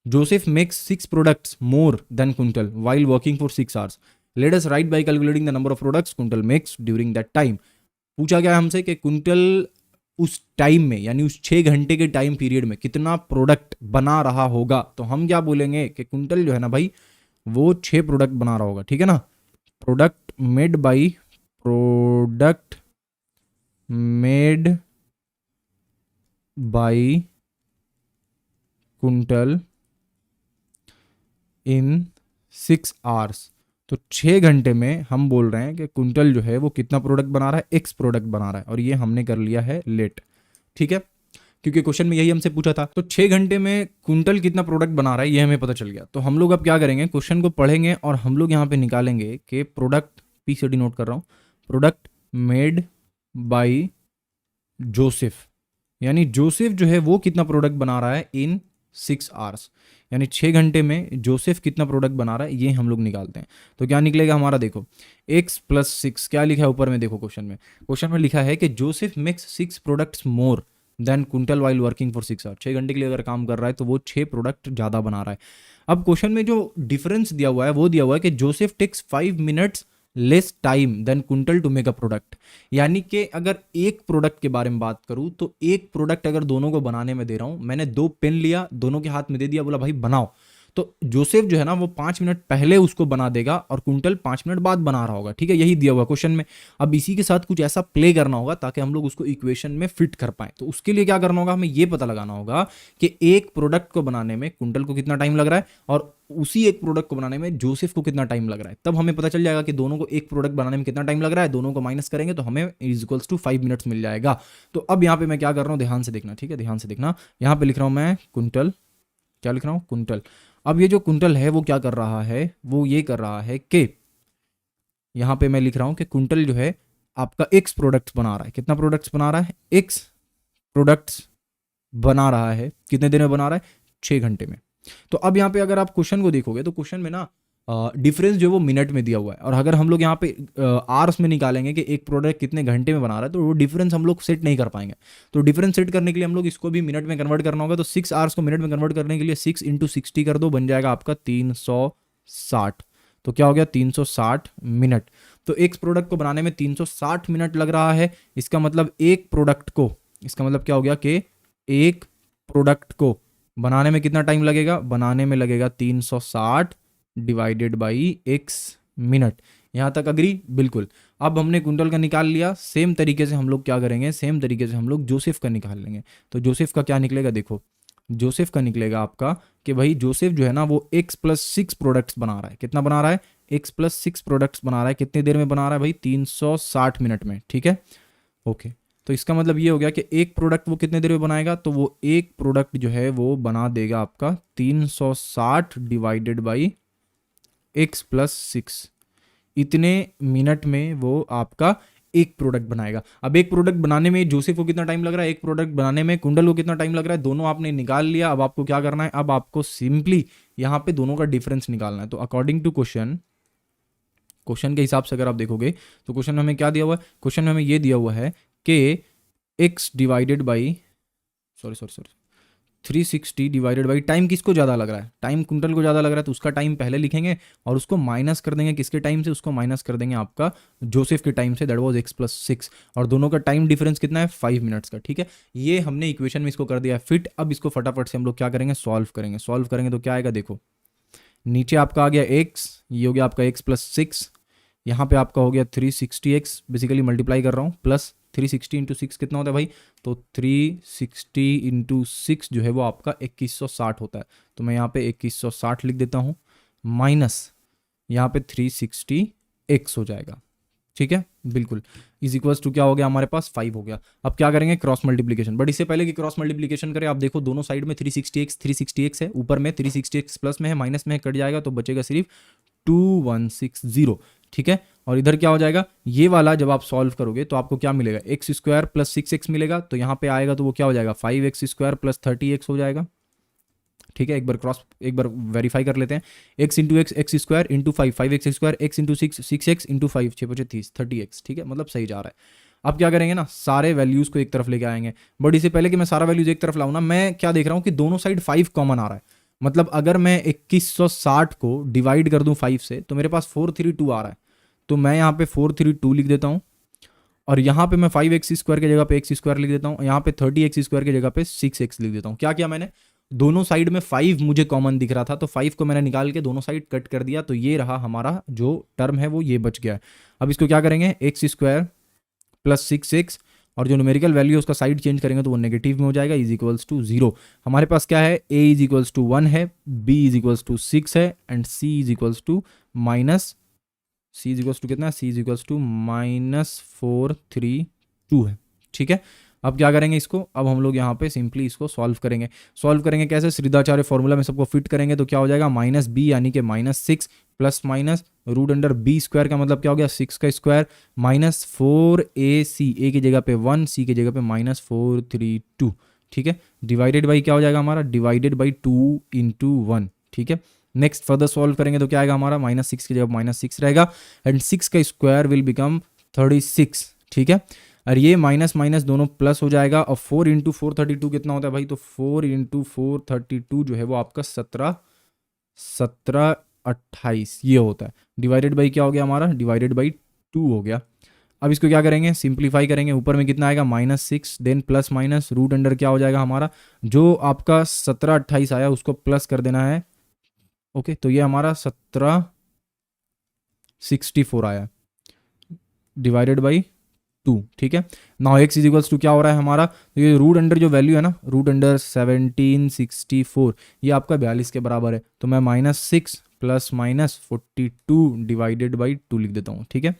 Joseph makes 6 products more than Kuntal while working for 6 hours. Let us write by calculating the number of products Kuntal makes during that time. पूछा गया हमसे कि quintal उस time में यानी उस 6 घंटे के टाइम पीरियड में कितना प्रोडक्ट बना रहा होगा। तो हम क्या बोलेंगे कि कुंटल जो है ना भाई वो 6 प्रोडक्ट बना रहा होगा, ठीक है ना। Product made by Kuntal in 6 hours. तो 6 घंटे में हम बोल रहे हैं कि कुंटल जो है वो कितना प्रोडक्ट बना रहा है, एक्स प्रोडक्ट बना रहा है, और ये हमने कर लिया है लेट। ठीक है, क्योंकि क्वेश्चन में यही हमसे पूछा था। तो 6 घंटे में कुंटल कितना प्रोडक्ट बना रहा है ये हमें पता चल गया। तो हम लोग अब क्या करेंगे, क्वेश्चन को पढ़ेंगे और हम लोग यहाँ पे निकालेंगे कि product, P C D note कर रहा हूँ, प्रोडक्ट मेड बाई जोसेफ, यानी जोसेफ जो है वो कितना प्रोडक्ट बना रहा है इन 6 आवर्स, यानी 6 घंटे में जोसेफ कितना प्रोडक्ट बना रहा है ये हम लोग निकालते हैं। तो क्या निकलेगा हमारा, देखो x + 6 क्या लिखा है ऊपर में, देखो क्वेश्चन में लिखा है कि Joseph makes 6 products more than quintal while working for 6 hours. 6 घंटे के लिए अगर काम कर रहा है तो वो 6 प्रोडक्ट ज़्यादा बना रहा है। अब क्वेश्चन में जो डिफरेंस दिया हुआ है वो दिया हुआ है कि Joseph takes 5 minutes less time than Kuntal to make a product, यानी कि अगर एक प्रोडक्ट के बारे में बात करूं तो एक प्रोडक्ट अगर दोनों को बनाने में दे रहा हूं, मैंने 2 पेन लिया, दोनों के हाथ में दे दिया, बोला भाई बनाओ, तो जोसेफ जो है ना वो 5 मिनट पहले उसको बना देगा और कुंटल 5 मिनट बाद बना रहा होगा। ठीक है, यही दिया हुआ क्वेश्चन में। अब इसी के साथ कुछ ऐसा प्ले करना होगा ताकि हम लोग उसको इक्वेशन में फिट कर पाए। तो उसके लिए क्या करना होगा, हमें ये पता लगाना होगा कि एक प्रोडक्ट को बनाने में कुंटल को कितना टाइम लग रहा है और उसी एक प्रोडक्ट को बनाने में जोसेफ को कितना टाइम लग रहा है। तब हमें पता चल जाएगा कि दोनों को एक प्रोडक्ट बनाने में कितना टाइम लग रहा है, दोनों को माइनस करेंगे तो हमें = 5 मिनट्स मिल जाएगा। तो अब यहाँ पे मैं क्या कर रहा हूँ, ध्यान से देखना। ठीक है, ध्यान से देखना, यहाँ पे लिख रहा हूँ मैं कुंटल, क्या लिख रहा हूँ, कुंटल। अब ये जो कुंटल है वो क्या कर रहा है, वो ये कर रहा है कि यहाँ पे मैं लिख रहा हूँ कि कुंटल जो है आपका x प्रोडक्ट्स बना रहा है। कितना प्रोडक्ट्स बना रहा है, x प्रोडक्ट्स बना रहा है। कितने देर में बना रहा है, 6 घंटे में। तो अब यहाँ पे अगर आप क्वेश्चन को देखोगे तो क्वेश्चन में ना डिफरेंस जो है वो मिनट में दिया हुआ है, और अगर हम लोग यहाँ पे आवर्स में निकालेंगे कि एक प्रोडक्ट कितने घंटे में बना रहा है तो वो डिफरेंस हम लोग सेट नहीं कर पाएंगे। तो डिफरेंस सेट करने के लिए हम लोग इसको भी मिनट में कन्वर्ट करना होगा। तो 6 आवर्स को मिनट में कन्वर्ट करने के लिए 6 × 60 कर दो, बन जाएगा आपका 360। तो क्या हो गया, 360 मिनट। तो एक प्रोडक्ट को बनाने में 360 मिनट लग रहा है। इसका मतलब एक प्रोडक्ट को, इसका मतलब क्या हो गया कि एक प्रोडक्ट को बनाने में कितना टाइम लगेगा, बनाने में लगेगा 360 डिवाइडेड बाई x मिनट। यहाँ तक अग्री, बिल्कुल। अब हमने कुंटल का निकाल लिया, सेम तरीके से हम लोग क्या करेंगे, सेम तरीके से हम लोग जोसेफ का निकाल लेंगे। तो जोसेफ का क्या निकलेगा, देखो जोसेफ का निकलेगा आपका कि भाई जोसेफ जो है ना वो x + 6 प्रोडक्ट्स बना रहा है। कितना बना रहा है, x + 6 प्रोडक्ट्स बना रहा है। कितनी देर में बना रहा है भाई, 360 मिनट में। ठीक है, ओके। तो इसका मतलब ये हो गया कि एक प्रोडक्ट वो कितने देर में बनाएगा, तो वो एक प्रोडक्ट जो है वो बना देगा आपका 360 डिवाइडेड बाई x + 6, इतने मिनट में वो आपका एक प्रोडक्ट बनाएगा। अब एक प्रोडक्ट बनाने में जोसेफ को कितना टाइम लग रहा है, एक प्रोडक्ट बनाने में कुंडल को कितना टाइम लग रहा है, दोनों आपने निकाल लिया। अब आपको क्या करना है, अब आपको सिंपली यहाँ पे दोनों का डिफरेंस निकालना है। तो अकॉर्डिंग टू क्वेश्चन के हिसाब से अगर आप देखोगे तो क्वेश्चन में हमें क्या दिया हुआ है, क्वेश्चन में हमें ये दिया हुआ है कि x divided by 360 divided by time किसको ज़्यादा लग रहा है, टाइम कुंटल को ज़्यादा लग रहा है तो उसका टाइम पहले लिखेंगे और उसको माइनस कर देंगे किसके टाइम से, उसको माइनस कर देंगे आपका जोसेफ के टाइम से, दैट वाज x + 6, और दोनों का टाइम डिफरेंस कितना है, 5 मिनट्स का। ठीक है, ये हमने इक्वेशन में इसको कर दिया फिट। अब इसको फटाफट से हम लोग क्या करेंगे, सॉल्व करेंगे। तो क्या आएगा, देखो नीचे आपका आ गया x, ये हो गया आपका x + 6, यहाँ पे आपका हो गया 360x, बेसिकली मल्टीप्लाई कर रहा हूँ, प्लस 360 × 6 कितना होता है भाई, तो 360 × 6 जो है वो आपका 2160 होता है। तो मैं यहाँ पे 2160 लिख देता हूँ, माइनस यहाँ पे 360x हो जाएगा। ठीक है, बिल्कुल, = क्या हो गया हमारे पास, 5 हो गया। अब क्या करेंगे, क्रॉस मल्टीप्लीकेशन। बट इससे पहले कि क्रॉस मल्टीप्लीकेशन करें, आप देखो दोनों साइड में 360x है, ऊपर में 360x प्लस में है, माइनस में है, कट जाएगा तो बचेगा सिर्फ 2160। ठीक है, और इधर क्या हो जाएगा, ये वाला जब आप सॉल्व करोगे तो आपको क्या मिलेगा, x² + 6x मिलेगा। तो यहाँ पे आएगा तो वो क्या हो जाएगा, 5x² + 30x हो जाएगा। ठीक है, एक बार वेरीफाई कर लेते हैं, x × x x² × 5 5x² x × 6 6x × 5 6 × 30 30x। ठीक है, मतलब सही जा रहा है। अब क्या करेंगे ना, सारे वैल्यूज़ को एक तरफ लेके आएंगे। बट इससे पहले कि मैं सारा वैल्यूज एक तरफ लाऊं ना, मैं क्या देख रहा हूँ कि दोनों साइड 5 कॉमन आ रहा है। मतलब अगर मैं 2160 को डिवाइड कर दूं 5 से तो मेरे पास 432 आ रहा है। तो मैं यहाँ पे 432 लिख देता हूँ, और यहाँ पे मैं 5x² की जगह पे x² लिख देता हूँ, यहाँ पे 30x² की जगह पे 6x लिख देता हूँ। क्या किया मैंने, दोनों साइड में 5 मुझे कॉमन दिख रहा था तो 5 को मैंने निकाल के दोनों साइड कट कर दिया। तो ये रहा हमारा जो टर्म है वो ये बच गया है। अब इसको क्या करेंगे, x² + 6x और जो न्यूमेरिकल वैल्यू है उसका साइड चेंज करेंगे तो वो नेगेटिव में हो जाएगा, इज इक्वल्स टू 0। हमारे पास क्या है, a इज इक्वल्स टू 1 है, b इज इक्वल्स टू 6 है and c is equals to कितना है, c इज इक्वल्स टू -432 है। ठीक है, अब क्या करेंगे इसको, अब हम लोग यहाँ पे सिंपली इसको सॉल्व करेंगे कैसे, श्रीधाचार्य फॉर्मूला में सबको फिट करेंगे तो क्या हो जाएगा, -b यानी कि -6 plus minus root under b square का मतलब क्या हो गया 6 का स्क्वायर माइनस 4ac, a की जगह पे 1, c की जगह पे -432। ठीक है, डिवाइडेड बाई क्या हो जाएगा हमारा, डिवाइडेड बाई 2 इंटू 1। ठीक है, नेक्स्ट फर्दर सॉल्व करेंगे तो क्या आएगा हमारा, -6 की जगह -6 रहेगा एंड 6 का स्क्वायर विल बिकम 36। ठीक है, और ये माइनस माइनस दोनों प्लस हो जाएगा और 4 इंटू 432 कितना होता है भाई, तो 4 इंटू 432 जो है वो आपका 1728 ये होता है। डिवाइडेड बाई क्या हो गया हमारा, डिवाइडेड बाई 2 हो गया। अब इसको क्या करेंगे, सिंप्लीफाई करेंगे, ऊपर में कितना आएगा -6 then plus minus root under क्या हो जाएगा हमारा, जो आपका 1728 आया उसको प्लस कर देना है। ओके, तो ये हमारा 1764 आया डिवाइडेड बाई 2। ठीक है, now x is equals to क्या हो रहा है हमारा, तो ये रूट अंडर जो वैल्यू है ना, रूट अंडर 1764 ये आपका 42 के बराबर है, तो मैं -6 प्लस माइनस 42 डिवाइडेड बाई 2 लिख देता हूँ। ठीक है,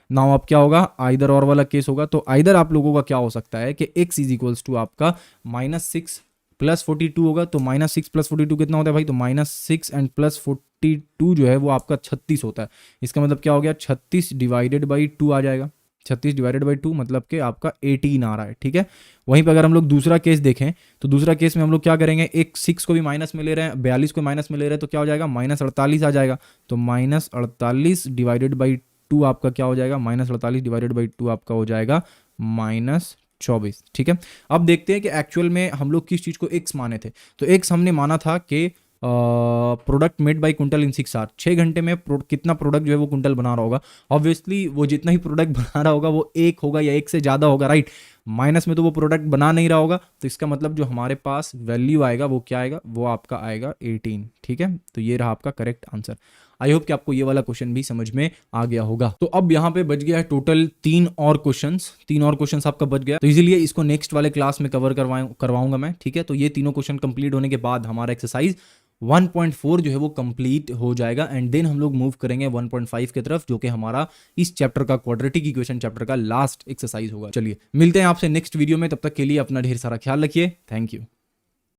नाउ अब क्या होगा, आइदर और वाला केस होगा, तो आइदर आप लोगों का क्या हो सकता है कि x इज इक्वल्स टू आपका -6 प्लस 42 होगा, तो -6 प्लस 42 कितना होता है भाई, तो -6 एंड प्लस 42 जो है वो आपका 36 होता है। इसका मतलब क्या हो गया, 36 डिवाइडेड बाई 2 आ जाएगा, 36 डिवाइडेड बाई 2 मतलब कि आपका 18 आ रहा है। ठीक है, वहीं पर अगर हम लोग दूसरा केस देखें तो दूसरा केस में हम लोग क्या करेंगे, एक 6 को भी माइनस में ले रहे हैं, 42 को माइनस में ले रहे हैं, तो क्या हो जाएगा -48 आ जाएगा, तो -48 डिवाइडेड बाई 2 आपका क्या हो जाएगा, -48 डिवाइडेड बाई 2 आपका हो जाएगा -24। ठीक है, अब देखते हैं कि एक्चुअल में हम लोग किस चीज़ को x माने थे। तो x हमने माना था कि product made by Kuntal in 6 hour, 6 घंटे में कितना प्रोडक्ट जो है वो कुंटल बना रहा होगा। ऑब्वियसली वो जितना ही प्रोडक्ट बना रहा होगा वो एक होगा या एक से ज़्यादा होगा, राइट। माइनस में तो वो प्रोडक्ट बना नहीं रहा होगा, तो इसका मतलब जो हमारे पास वैल्यू आएगा वो क्या आएगा, वो आपका आएगा 18। ठीक है, तो ये रहा आपका करेक्ट आंसर। आई होप कि आपको ये वाला क्वेश्चन भी समझ में आ गया होगा। तो अब यहाँ पे बच गया है टोटल 3 और क्वेश्चंस आपका बच गया, तो इसीलिए इसको नेक्स्ट वाले क्लास में कवर करवाऊंगा मैं। ठीक है, तो ये तीनों क्वेश्चन कंप्लीट होने के बाद हमारा एक्सरसाइज 1.4 जो है वो कंप्लीट हो जाएगा एंड देन हम लोग मूव करेंगे 1.5 की तरफ, जो कि हमारा इस चैप्टर का क्वाड्रेटिक इक्वेशन चैप्टर का लास्ट एक्सरसाइज होगा। चलिए मिलते हैं आपसे नेक्स्ट वीडियो में, तब तक के लिए अपना ढेर सारा ख्याल रखिए। Thank you.